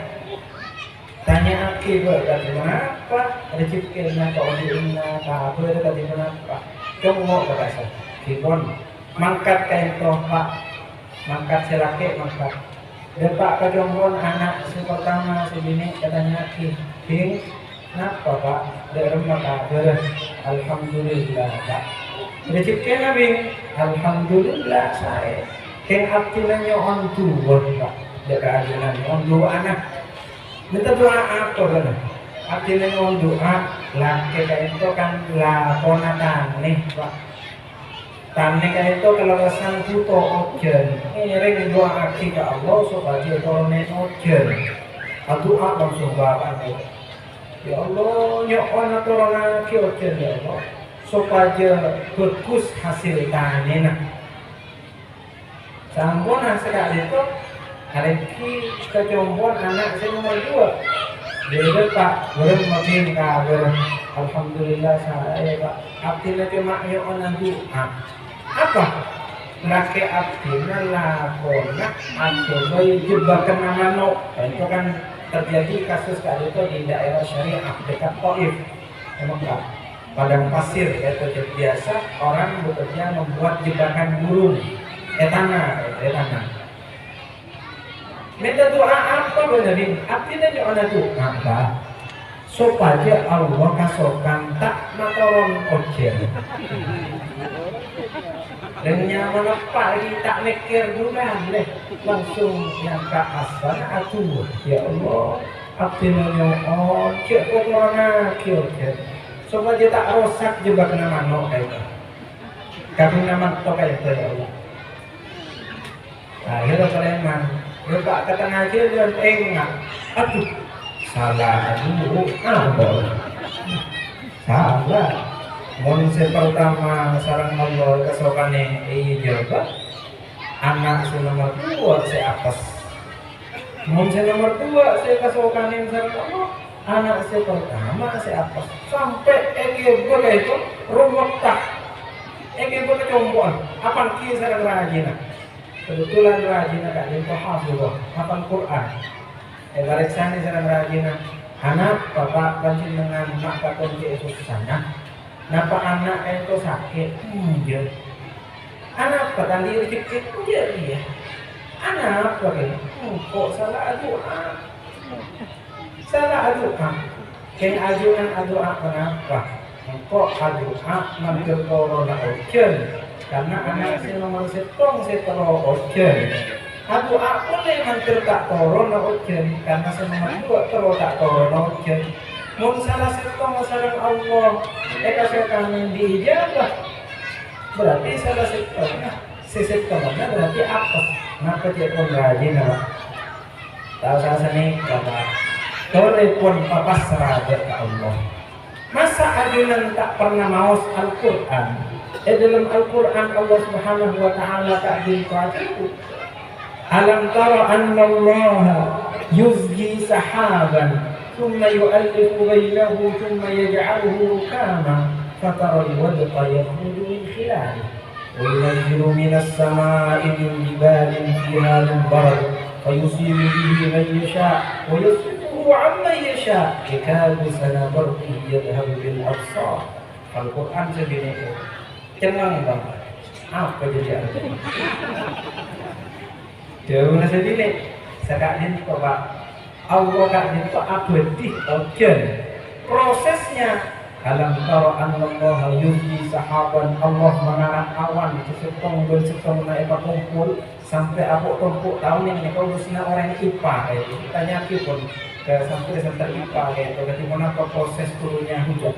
Tanya aki buat tadi kenapa rezeki na kau diinna apa itu tadi kenapa kamu mau berasa kibon mangkat kain pak mangkat selaki mangkat depak ke jombon anak si pertama si bini katanya aki bing kenapa pak dari maka beres alhamdulillah pak rezeki na bing alhamdulillah saya kain artinya on tuh pak jaga ajunan on dua anak. Minta doa apa kan? Artinya mau doa laki kayak itu kan lakona taneh pak. Taneh kayak itu kalau kesan puto ojen. Ngiring doa aki ke Allah supaya turunnya ojen. Doa langsung bapak itu. Ya Allah nyokon turun aki ojen ya Allah. Supaya bagus hasil taneh nak. Sampun hasil itu. Aleki kecombon anak saya nomor 2. Dia pak belum makin kabar. Alhamdulillah saya pak. Artinya cuma yang nanti apa? Laki artinya lakona atau bayi jebakan amano. Itu kan terjadi kasus kali itu di daerah syariah dekat Taif. Memang pak. Padang pasir itu biasa orang bekerja membuat jebakan burung. Etana. Minta doa apa benerin? Artinya doa itu apa? Supaya Allah kasokan tak matoron ojen. Dan nyaman apa lagi tak mikir bulan deh, langsung yang ke asal atuh. Ya Allah, abdinonyo oh cek corona kieu cek. Coba dia tak rosak jebak nama no kayak itu. Kami nama to kayak itu ya Allah. Nah, itu kalian lupa kata ngaji dan enggak. Aduh, salah aduh, salah. Mun pertama sarang Allah kesokane jawab anak si nomor 2 si apes. Mun si nomor 2 si kesokane sarang Allah anak si pertama si apes sampai ekebel itu ruwet tak ekebel kecomboan apa ki sarang rajina kebetulan rajina kak itu hafizah hafal Quran bariksani sarang rajina anak bapak panjenengan mak kakunci itu sana. Napa anak itu sakit? Iya. Anak petani rezeki iya. Anak bagaimana? Kok salah doa? Salah doa. Kayak ajunan doa kenapa? Kok doa mampir corona ojen? Karena anak si nomor setong setero ojen. Doa boleh mampir tak corona ojen karena si nomor 2 terus tak corona ojen. Mun salah setong sareng Allah kasih kami diijabah berarti salah setongnya setongnya berarti apa? Maka dia pun rajin apa? Tahu saya nih kata telepon papa serada ke Allah. Masa ajunan tak pernah maus Al-Quran? Dalam Al-Quran Allah Subhanahu Wa Taala tak diingatkan. Alam tara anna Allah yuzji sahaban ثم يؤلف بينه ثم يجعله ركاما فترى الودق يخرج من خلاله وينزل من السماء من جبال فيها من برد فيصيب به من يشاء ويصرفه عمن يشاء يكاد سنا برقه يذهب بالابصار. Al-Quran segini cengang banget apa jadi artinya jauh segini sekalian Pak Allah kan itu abadi ojen prosesnya alam tara Allah yuhyi sahaban Allah mengarah awan setong dan setong naik kumpul sampai aku tumpuk tahun ini kalau sina orang IPA kayak itu tanya pun sampai center IPA kayak itu bagaimana proses turunnya hujan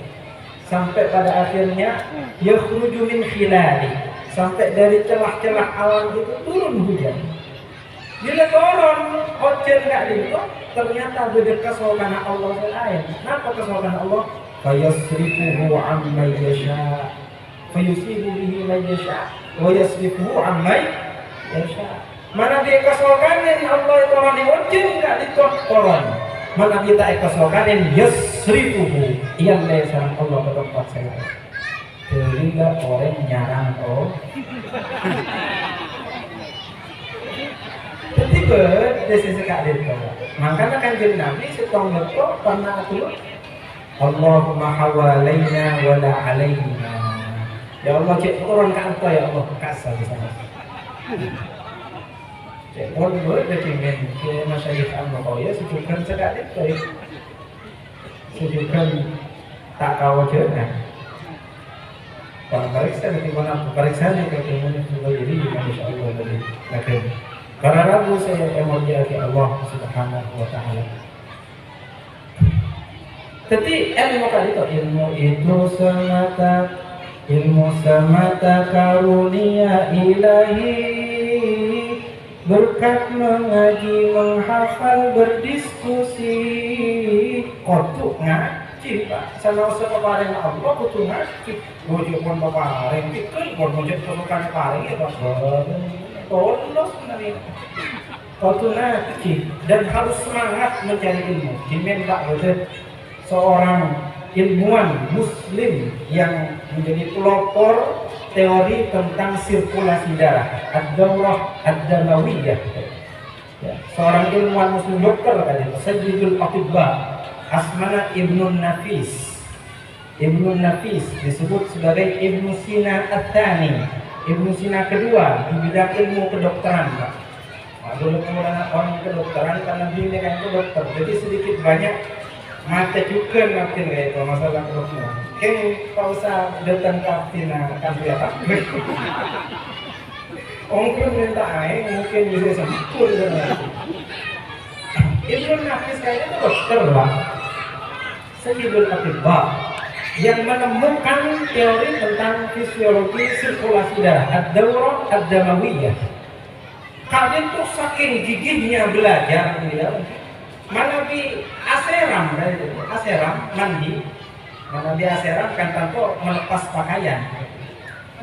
sampai pada akhirnya yakhruju min khilali sampai dari celah-celah awan itu turun hujan. Bila turun hujan enggak itu ternyata berdekat karena Allah selain. Kenapa kesokan Allah? Fayasrifuhu amma yasha. Fayusibu bihi man yasha. Wa yasrifuhu amma yasha. Mana dia kesokanin Allah itu orang yang hujan enggak ditoron. Mana kita kesokanin yasrifuhu. Ia lesan Allah ke tempat saya. Sehingga orang nyarang Tiba desi sekali itu. Makanya kan jadi Nabi setong leto pernah aku Allahumma hawalaina wala alaina. Ya Allah cek turun ke engkau ya Allah kasar di sana. Cek turun gue udah ingin ke masyarakat Allah ya sejukkan sekali itu. Sejukkan tak kau jangan. Kalau periksa nanti mana periksa nih ketemunya sudah jadi insya Allah lebih lagi. Karena ragu saya emosi ke Allah Subhanahu Wa Taala. Jadi ilmu tadi itu ilmu semata karunia ilahi berkat mengaji menghafal berdiskusi kotuk ngaji pak sama sepaparing Allah kotuk ngaji wujud pun paparing itu pun wujud kesukaan paring ya pak tolong sebenarnya kotuk ngaji dan harus semangat mencari ilmu diminta oleh seorang ilmuwan muslim yang menjadi pelopor teori tentang sirkulasi darah ad-daurah ad-damawiyah ya, seorang ilmuwan muslim dokter tadi Sayyidul Atibba Asmana Ibnun Nafis disebut sebagai Ibnu Sina At-Tani Ibnu Sina kedua di bidang ilmu kedokteran Pak. Dulu kemudian orang kedokteran karena dia kan itu dokter jadi sedikit banyak mata juga makin kayak itu masalah kedokteran. Kan pausa datang ke Afina kan kelihatan. Mungkin minta air, mungkin bisa sempur dengan Ibnu Nafis kayaknya itu dokter lah, Sayyidul Atibba yang menemukan teori tentang fisiologi sirkulasi darah, ad-daurah ad-damawiyah. Kalian tuh saking gigihnya belajar beliau, mana di aseram, mandi, mana di aseram kan tanpa melepas pakaian.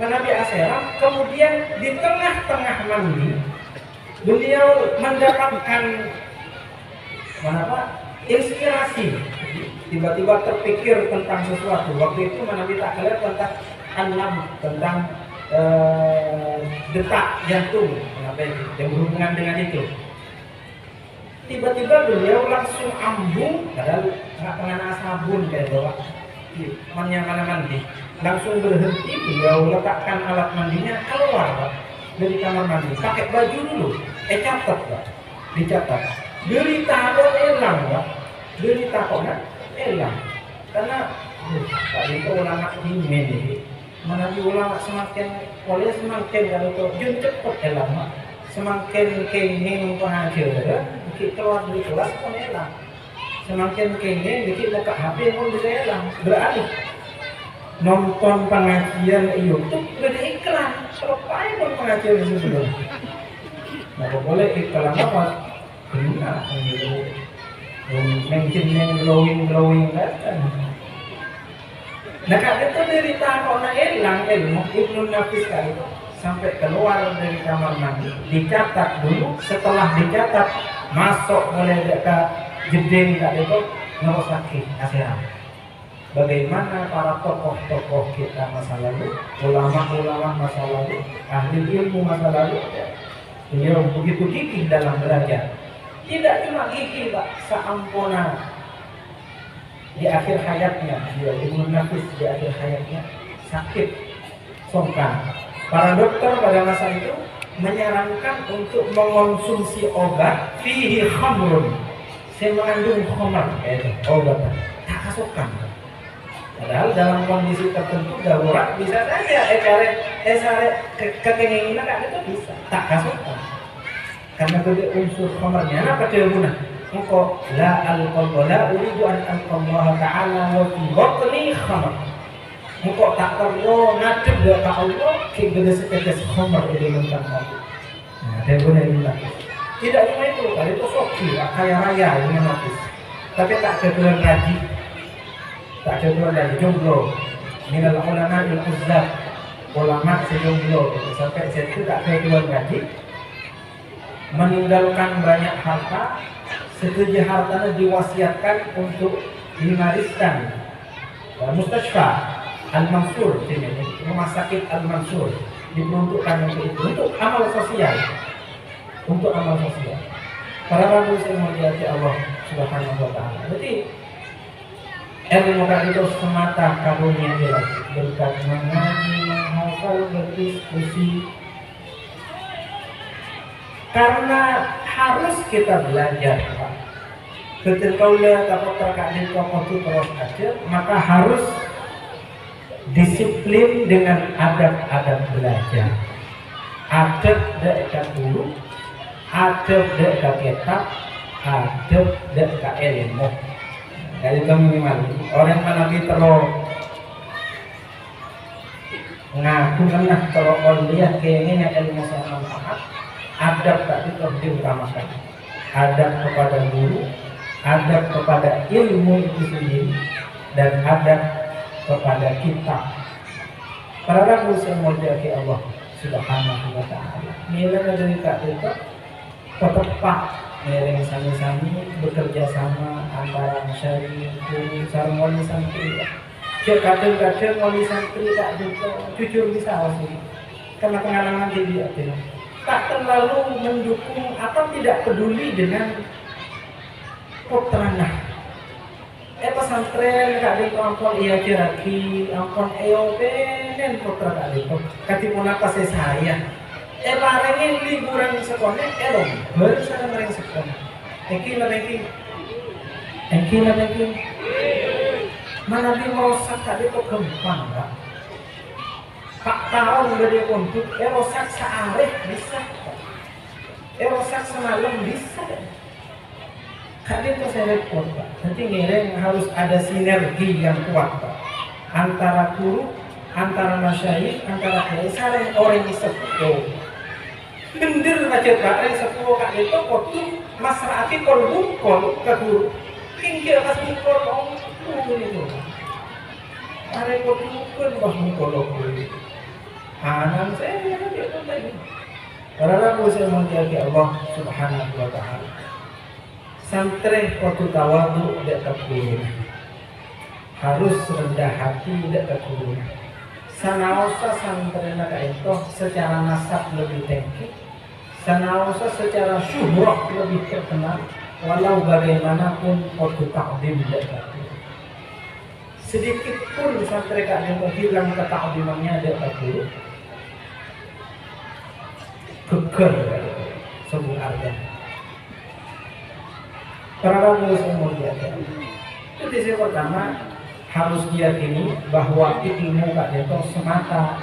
Nabi Asyram, kemudian di tengah-tengah mandi beliau mendapatkan inspirasi, tiba-tiba terpikir tentang sesuatu. Waktu itu Nabi Ta'ala tentang alam, tentang detak jantung, yang berhubungan dengan itu. Tiba-tiba beliau langsung ambung, padahal nggak pengen sabun kayak bawa mana mandi, langsung berhenti. Beliau letakkan alat mandinya keluar Pak, dari kamar mandi, pakai baju dulu, catat Pak, dicatat berita kok elang Pak, berita kok elang, karena tadi itu ulama himen ini, mana di ulama semakin oleh semakin kalau itu jun cepet elang Pak, semakin kenging pengajar, keluar dari kelas pun elang. Semakin kenging dikit buka HP pun bisa elang, beralih nonton pengajian YouTube beda iklan, terpakai pun pengajian itu belum. Nah, boleh iklan apa? Benar, gitu. Mention yang glowing kan. Nah, kalau itu dari tahun elang ilmu Ibnu Nafis kali itu sampai keluar dari kamar mandi, dicatat dulu. Setelah dicatat, masuk mulai ke jeding tak itu ngerosaki Asyram. Bagaimana para tokoh-tokoh kita masa lalu, ulama-ulama masa lalu, ahli ilmu masa lalu, beliau begitu gigih dalam belajar. Tidak cuma gigih Pak, seampuna di akhir hayatnya, dia Ibnu Nafis di akhir hayatnya sakit songkan. Para dokter pada masa itu menyarankan untuk mengonsumsi obat fihi khamrun, saya mengandung khamar, obat tak kasukan. Padahal dalam kondisi tertentu darurat bisa saja kekengingan itu bisa tak kasukan. Karena itu unsur khamarnya apa dia? Engkau la alqallah la uridu an alqallah ta'ala wa fi batni khamar. Engkau tak perlu ngadep ke Allah kegede setetes khamar di dalam kamu. Nah, dia guna ini lagi. Tidak cuma itu, kali itu soki, kaya raya ini nafis. Tapi tak ada tuan gaji, tak ada tuan gaji, jomblo. Minal ulama il-uzzab, ulama sejomblo. Sampai situ tak ada tuan gaji, meninggalkan banyak harta, setuju hartanya diwasiatkan untuk diwariskan. Mustashfa Al-Mansur, rumah sakit Al-Mansur diperuntukkan untuk itu, untuk amal sosial. Untuk amal sosial. Para rabu yang muliakan Allah Subhanahu wa ta'ala. Berarti ilmu itu semata karunia dia, berkat mengaji, menghafal, berdiskusi. Karena harus kita belajar Pak. Ketika ulah dapat terkait tokoh itu terus aja, maka harus disiplin dengan adab-adab belajar. Adab dekat dulu, adab dekat kitab, adab dekat ilmu. Dari itu minimal orang mana kita terlalu ngaku kena kalau orang lihat kayaknya ilmu saya manfaat, adab tak itu diutamakan. Adab kepada guru, adab kepada ilmu itu sendiri, dan adab kepada kita. Para rabu yang muliakan Allah Subhanahu wa ta'ala. Nilai dari tak itu tepat mereng sami-sami bekerja sama antara masyarakat guru sarung wali santri. Kadang-kadang wali santri tak juga jujur bisa sih. Karena pengalaman dia tak terlalu mendukung atau tidak peduli dengan putrana. Pesantren kali itu ampun iya kiraki, ampun penen putra kali itu. Katipun apa saya? Barengin liburan sekolah, dong. Baru sana mereka sekolah. Engki. Mana di mau sakit itu gampang, Pak. Pak tahun dari untuk erosak seareh bisa, erosak semalam bisa. Kali itu saya repot Pak. Nanti ngiring harus ada sinergi yang kuat Pak. Antara guru, antara masyayikh, antara kiai, sareng orang sepuh. Bener aja Pak, orang sepuh kak itu waktu masyarakat kol ke guru. Tinggal kasih kol itu. Are kok pun bah mukolo guru. Anak saya dia tadi. Karena aku saya menjadi Allah Subhanahu wa taala. Santri waktu tawadu tidak terpuruk. Harus rendah hati tidak terpuruk. Sanaosa santri nak itu secara nasab lebih tinggi. Sanaosa secara syuhrah lebih terkenal. Walau bagaimanapun waktu takdim tidak terpuruk. Sedikit pun santri kak hilang ketakdimannya tidak terpuruk. Geger sebenarnya. Para muslim mulia. Itu sisi pertama harus diyakini bahwa ilmu kak itu semata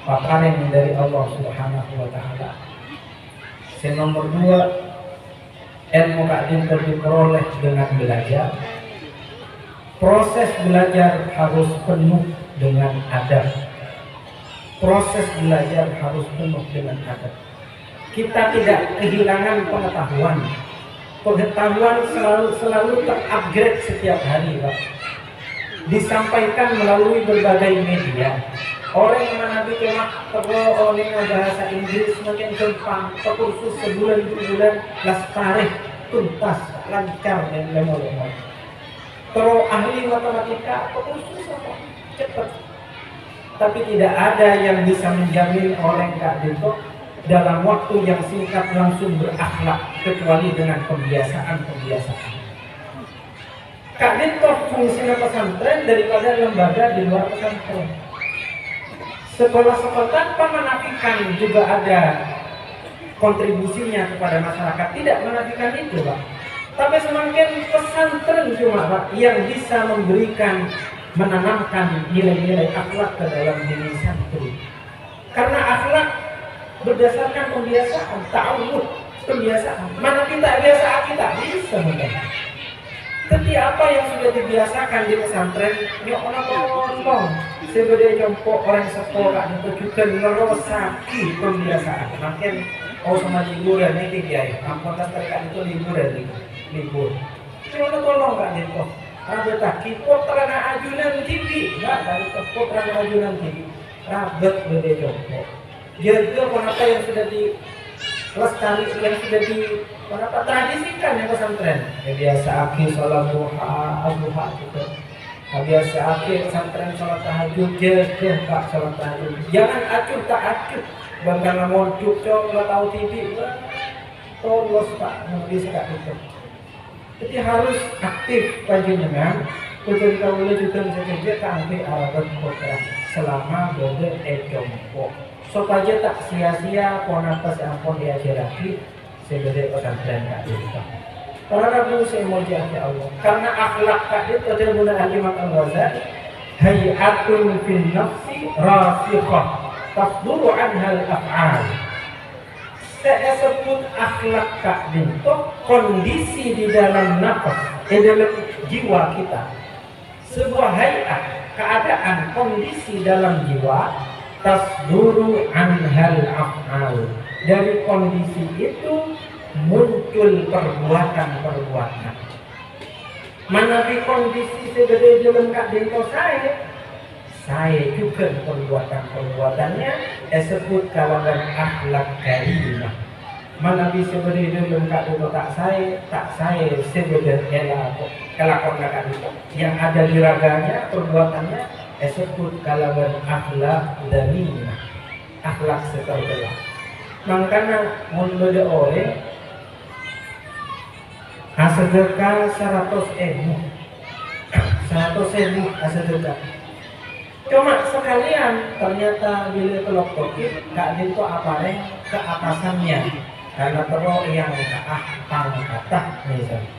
paparan dari Allah Subhanahu wa taala. Nomor 2, ilmu kak itu diperoleh dengan belajar. Proses belajar harus penuh dengan adab. Proses belajar harus penuh dengan adab. Kita tidak kehilangan pengetahuan. Pengetahuan selalu terupgrade setiap hari, Pak. Disampaikan melalui berbagai media. Orang yang menabi cuma perlu oleh bahasa Inggris makin gampang, kursus sebulan 2 bulan tarikh tuntas lancar dan lemol-lemol. Kalau ahli matematika kursus apa cepat. Tapi tidak ada yang bisa menjamin orang Kak Dito dalam waktu yang singkat langsung berakhlak kecuali dengan pembiasaan. Kak Dito fungsinya pesantren daripada lembaga di luar pesantren. Sekolah-sekolah tanpa menafikan juga ada kontribusinya kepada masyarakat. Tidak menafikan itu Pak. Tapi semakin pesantren cuma Pak yang bisa memberikan menanamkan nilai-nilai akhlak ke dalam diri santri. Karena akhlak berdasarkan pembiasaan, ta'awud, pembiasaan. Mana kita biasa kita bisa mungkin. Setiap apa yang sudah dibiasakan di pesantren, ya orang ngomong. Sebagai contoh orang sekolah itu juga ngerosaki pembiasaan. Makin sama liburan ini kiai. Ampun mereka itu libur. Cuma tolong Kak Dito. Ada tak kipot terana ajunan TV, nggak dari kipot terana ajunan TV. Rabet beda contoh. Jaga kenapa yang sudah dilestari, yang sudah tradisikan yang pesantren. Ya biasa akhir sholat duha gitu. Biasa akhir pesantren sholat tahajud, jaga Pak sholat tahajud. Jangan acuh tak acuh. Bangkana monjuk cong nggak tahu TV. Tolong Pak, bisa Kak itu. Jadi harus aktif panjenengan. Betul kalau juga saja kami alat kota selama berada jompo. Supaya tak sia-sia ponakas ampun diajaraki sebagai pesantren Kak Dito. Para Rabu saya mau jadi Allah. Karena akhlak Kak Dito adalah guna Imam Al-Ghazali. Hayatun fil nafsi rasikhah tafduru anhal af'al. Saya sebut akhlak Kak Dito kondisi di dalam nafas, di dalam jiwa kita. Sebuah hayat, keadaan, kondisi dalam jiwa tasduru anhal af'al. Dari kondisi itu muncul perbuatan-perbuatan. Mana di kondisi sebagai dalam Kak Dito saya juga perbuatan-perbuatannya disebut kalangan akhlak karimah. Mana bisa beri dalam Kak Dito tak saya sebenarnya kelakon Kak Dito yang ada di raganya perbuatannya disebut kalangan akhlak darimah, akhlak seterbelah. Makanya membeda orang asedekah 100.000 asedekah. Cuma sekalian ternyata bila telok tokit Kak Dito apareng ke atasannya karena terlalu yang kata misalnya.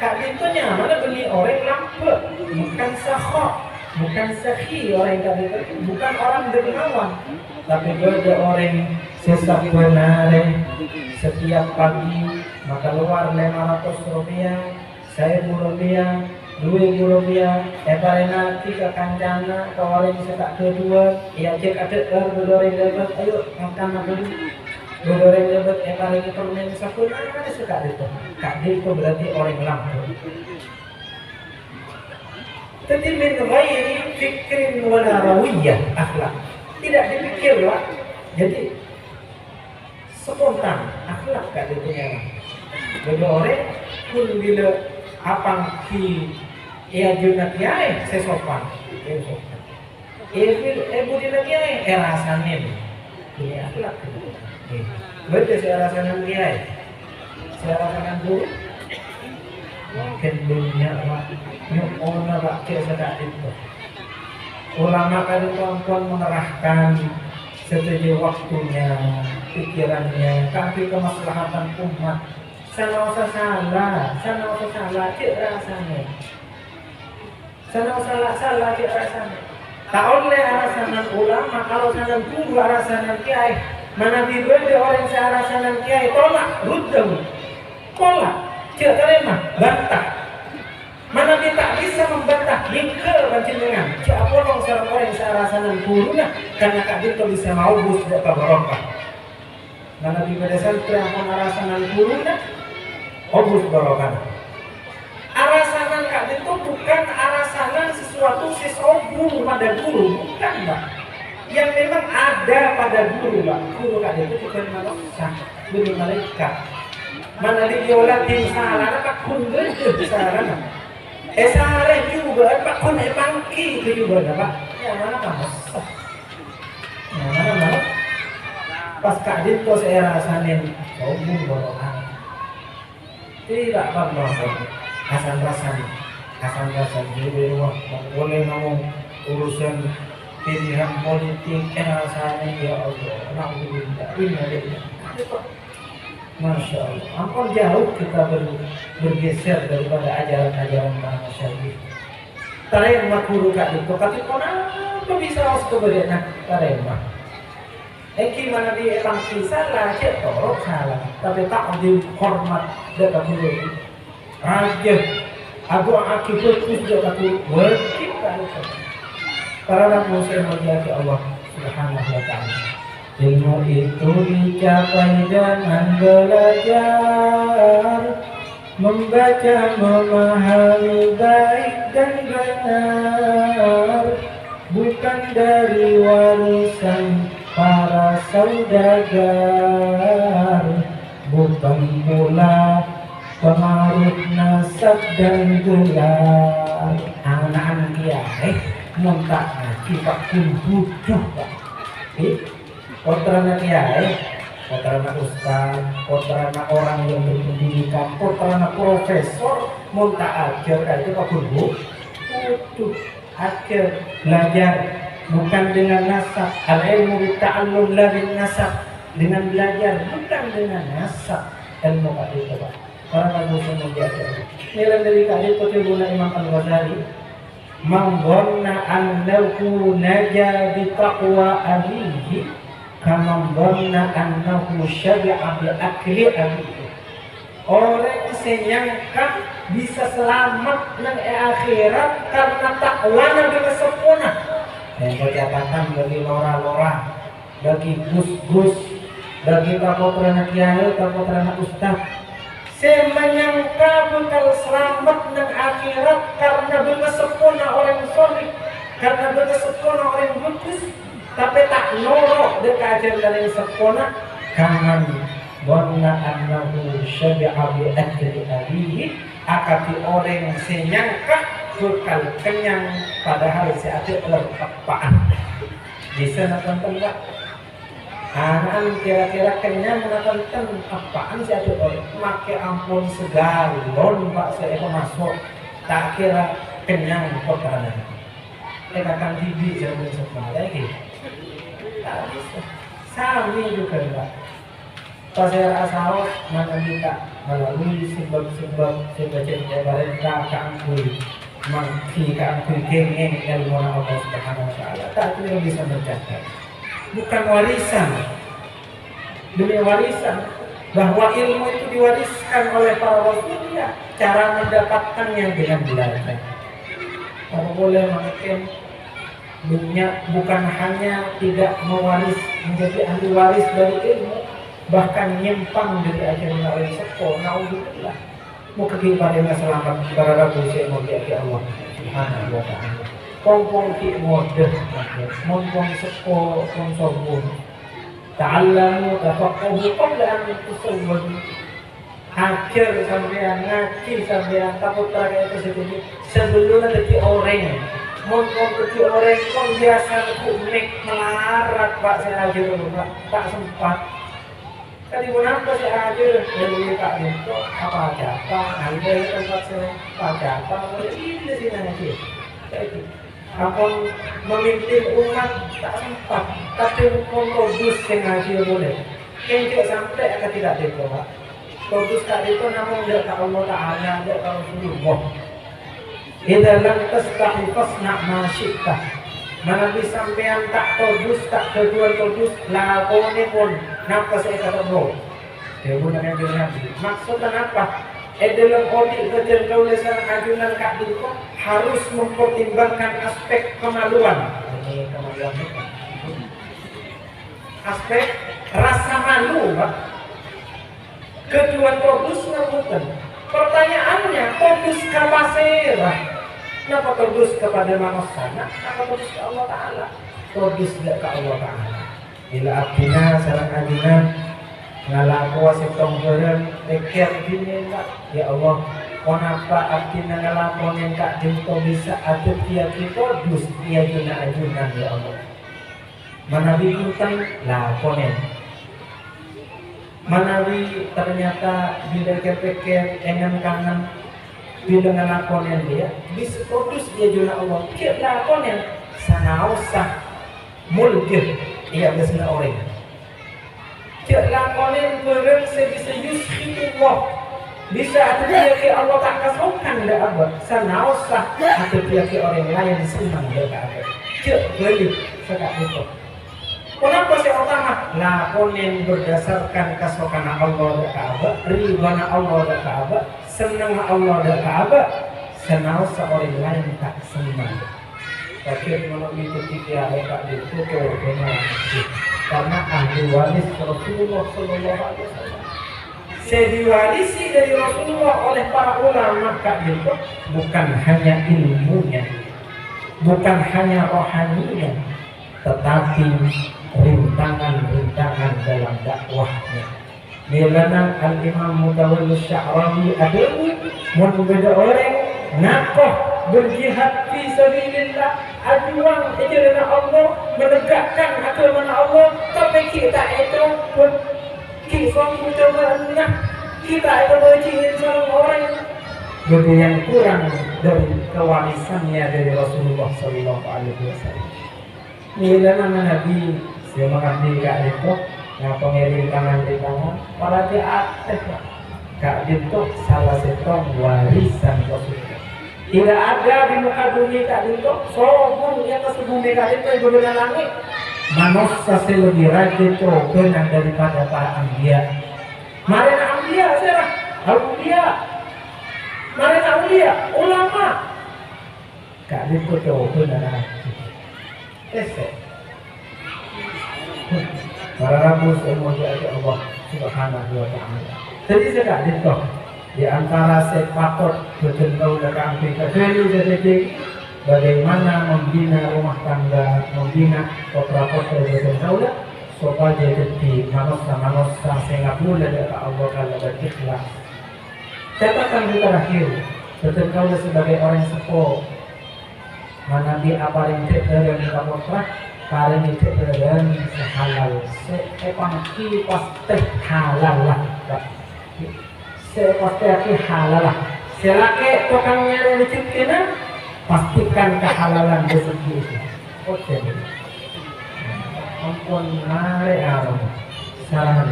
Kak Dito mana beli orang lampu bukan sahok bukan sakhi orang yang tadi, bukan orang dermawan, tapi ada orang sesak benare setiap pagi maka keluar 500 rupiah, 1.000 rupiah, 2.000 rupiah, eparena tiga kancana, kawarin setak kedua, ya cek ada berdoreng dapat, ayo makan apa dulu, berdoreng dapat, eparena permen sakun, ada sekat itu, kak itu berarti orang lampu. Tapi min ghairi fikrin wala rawiyah akhlak, tidak dipikir lah, jadi spontan akhlak kak itu ya. Jadi orang pun bila apang ki ia juga kiai sesopan, budi lagi kiai rasanin, ini akhlak. Betul saya rasakan kiai, saya rasakan guru. Mungkin dunia nyuk ona baca sedap itu. Ulama kali tuan-tuan mengerahkan setuju waktunya, pikirannya, tapi kemaslahatan umat. Sana usah salah, cik rasanya. Sana usah salah, cik rasanya. Tak oleh arasanan ulama, kalau sanan guru arasanan kiai, mana diberi orang searasanan kiai, tolak, rudam, tolak. Cik terima, bantah. Mana dia tak bisa membantah, hingga pancingan. Cik apolong seorang orang searasanan guru nak, karena kak dia bisa mau bus dapat barokah. Mana di pada santri yang arasanan guru nak, obus barokah. Arasanan kak itu bukan arasanan sesuatu sesobur pada guru, bukan mbak. Yang memang ada pada guru mbak. Guru kak itu bukan manusia, guru malaikat. Mana diolah tim salah, pak kun gede salah. Salah juga, pak kun pangki itu juga, pak. Yang mana pak? Yang mana? Pas kak itu saya rasain, sombong borokan. Tidak apa-apa, asal-asal jadi rumah. Boleh ngomong urusan pilihan politik, rasanya ya Allah, nak ini ada. Masya Allah, ampun jauh kita bergeser daripada ajaran-ajaran para masyarakat. Tarema guru kak itu, tapi kenapa bisa harus keberanian tarema? Mana dia tangki salah, cek torok salah, tapi tak dihormat dekat guru. Raja, aku akibat itu dekat guru, wajib tak itu. Para muslim menjadi Allah Subhanahu wa Ta'ala. Ilmu itu dicapai dengan belajar, membaca, memahami baik dan benar, bukan dari warisan para saudagar, bukan pula pengaruh nasab dan gelar. Anak-anak kiai muntak ngaji pak pun butuh pak. Putrana kiai, putrana ustaz, putrana orang yang berpendidikan, putrana profesor, muntak ajar itu pak guru. Butuh ajar belajar bukan dengan nasab. Al-ilmu bitta'allum la bin nasab, dengan belajar bukan dengan nasab. Ilmu itu pak. Para muslim belajar. Nilai dari kali itu guna Imam Al-Ghazali. Man dhanna annahu naja bi taqwa abihi kama dhanna annahu syabi'a bi akli abihi. Orang senyangka bisa selamat nang akhirat karena takwana dengan sempurna. Yang kejahatan bagi lora-lora, bagi gus-gus, bagi kapotrana kiai, kapotrana ustaz, semenyangka bakal selamat nang akhirat karena dengan sempurna orang soleh, karena dengan sempurna orang bagus, tapi tak norok dekat ajaran yang sempurna. Kaman dhanna annahu syabi'a bi akli abihi, akati orang senyangka bekal kenyang padahal seatik lepaan. Bisa nak tembak anak kira-kira kenyang nak apaan seatik make ampun segalon pak saya masuk tak kira kenyang perkara. Katakan bibi zaman sekolah lagi tak bisa. Sami juga pak. Pas saya rasa mana kita melalui sebab-sebab sebagai pemerintah kangkui mengkikan kengeng ilmu Allah Subhanahu wa taala tak kira bisa mencatat. Bukan warisan. Demi warisan bahwa ilmu itu diwariskan oleh para rasul ya, cara mendapatkannya dengan belajar. Kalau boleh mungkin dunia bukan hanya tidak mewaris menjadi ahli waris dari ilmu, bahkan nyimpang dari ajaran Allah sepo. Naudzubillah. Muka kita yang selamat para rabu saya mau di Allah Subhanahu wa taala. Kompong ki modeh, kompong sepo, kompong ta'allamu tafaqahu qabla an tusawwadu. Akhir sampean ngaji sampean takut terakhir itu sedikit sebelum jadi orang. Kompong jadi orang kok biasa unik melarat Pak saya aja dulu Pak, tak sempat. Tadi kenapa sih aja dari Pak Dito apa aja Pak ada tempat saya Pak apa ini sih nanti kayak aku memimpin umat tak sempat tapi produs yang ngaji boleh kencok sampai akan tidak Dito Pak produs tak Dito namun dia tak Allah Ta'ala dia tak Rasulullah idza lam tastahi fasna' ma syi'ta. Mana bisa sampean tak todus, tak kejual todus, lakone pun napa saya kata bro. Dia pun yang bilang maksudnya apa? Dalam audit kerja tulisan ajunan Kak Dito harus mempertimbangkan aspek kemaluan. Ini kemaluan itu. Aspek rasa malu, Pak. Kejual todus bukan. Pertanyaannya todus kapasera. Kenapa todus kepada manusia? Kenapa todus ke Allah Ta'ala? Todus tidak ke Allah Ta'ala. Bila abdina, sarang adina ngalaku wasitong beren pikir gini Pak ya Allah kenapa abdina ngalakonin Kak Dito bisa atau dia todus dia ajunan ya Allah manawi hutang lakonin manawi ternyata bila kepikir engan kangen bila ngalakonin dia bisa todus dia juna Allah dia lakonin sana usah mulkir iya biasanya orang dia lakonin beren sebisa yusfillah bisa atau dia ke Allah tak kasaukan tidak apa sana usah atau dia ke orang lain senang dia tak apa dia beli sekak itu kenapa si utama lakonin berdasarkan kasaukan Allah tak apa ridwana Allah tak apa senang Allah tak apa sana usah orang lain tak senang tapi melalui ketiga Kak Dito karena ahli waris Rasulullah Sallallahu Alaihi Wasallam. Saya diwarisi dari Rasulullah oleh para ulama Kak Dito bukan hanya ilmunya, bukan hanya rohaninya, tetapi rintangan-rintangan dalam dakwahnya. Bilana Al-Imam Mutawallis Sya'rawi adalah membeda orang nakoh berjihad fi sabilillah ajuang ajaran Allah menegakkan agama Allah tapi kita itu pun kita mencoba kita itu berjihad seorang orang jadi yang kurang dari kewarisannya dari Rasulullah Sallallahu Alaihi Wasallam. Nilai Nabi siapa Kak Dito yang pengiring tangan di tangan para di atas Kak Dito salah satu warisan Rasulullah. Tidak ada di muka bumi Kak Dito sobun di atas bumi Kak Dito yang berbeda langit manusia lebih rajin benar daripada para anbiya. Marina anbiya serah anbiya marina anbiya ulama Kak Dito benar esok para rabu semua diajak Allah Subhanahu wa ta'ala. Jadi saya Kak Dito di antara saya patut berjentau dengan kita jadi bagaimana membina rumah tangga, membina putra-putra berjentau supaya jadi manusia Singapura dari Allah kalau berikhlas. Catatan di terakhir berjentau sebagai orang sepuh mana di apa yang tidak dari putra kali ini tidak dari sehalal sepangki pasti halal lah. Sepasti halal lah. Selaki tukangnya dari ciptina pastikan kehalalan rezeki itu. Oke. Ampun mare alam. Salam.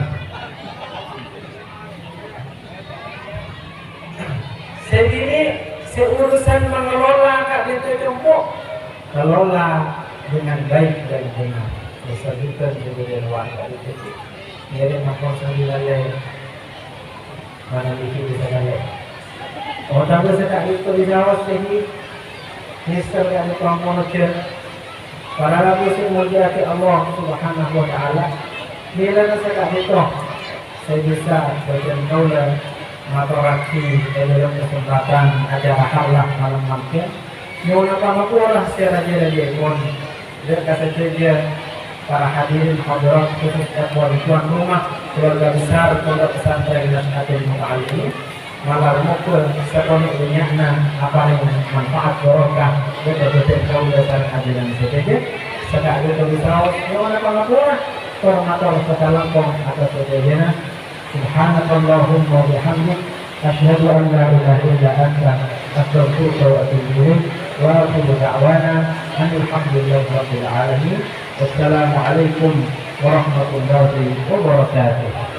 Segini seurusan mengelola sekat dia jemput, kelola dengan baik dan benar. Disebutkan kemudian warga itu. Jadi makhluk sendiri mana bikin bisa lalai. Oh tapi sekat itu di Jawa sendiri. Mister yang manusia. Para nabi semulia Allah Subhanahu Wa Taala. Bila sekat itu, saya bisa bagian kaulah maturaki dalam kesempatan acara halak malam makin. Nyona pamakulah secara dia pun. Dia kata saja para hadirin hadirat khususnya tuan rumah keluarga besar pondok pesantren dan hadirin muta'allimin malam mukul sepenuh dunia apa yang manfaat barokah betul-betul kau dasar hadirin saja sedang itu bisa nyona pamakulah hormatullah sekalampung atas sejadinya subhanakallahumma wa bihamdik asyhadu an la ilaha illa anta astaghfiruka wa atubu ilaik wa akhiru da'wana alhamdulillahi rabbil alamin. Wassalamualaikum warahmatullahi wabarakatuh.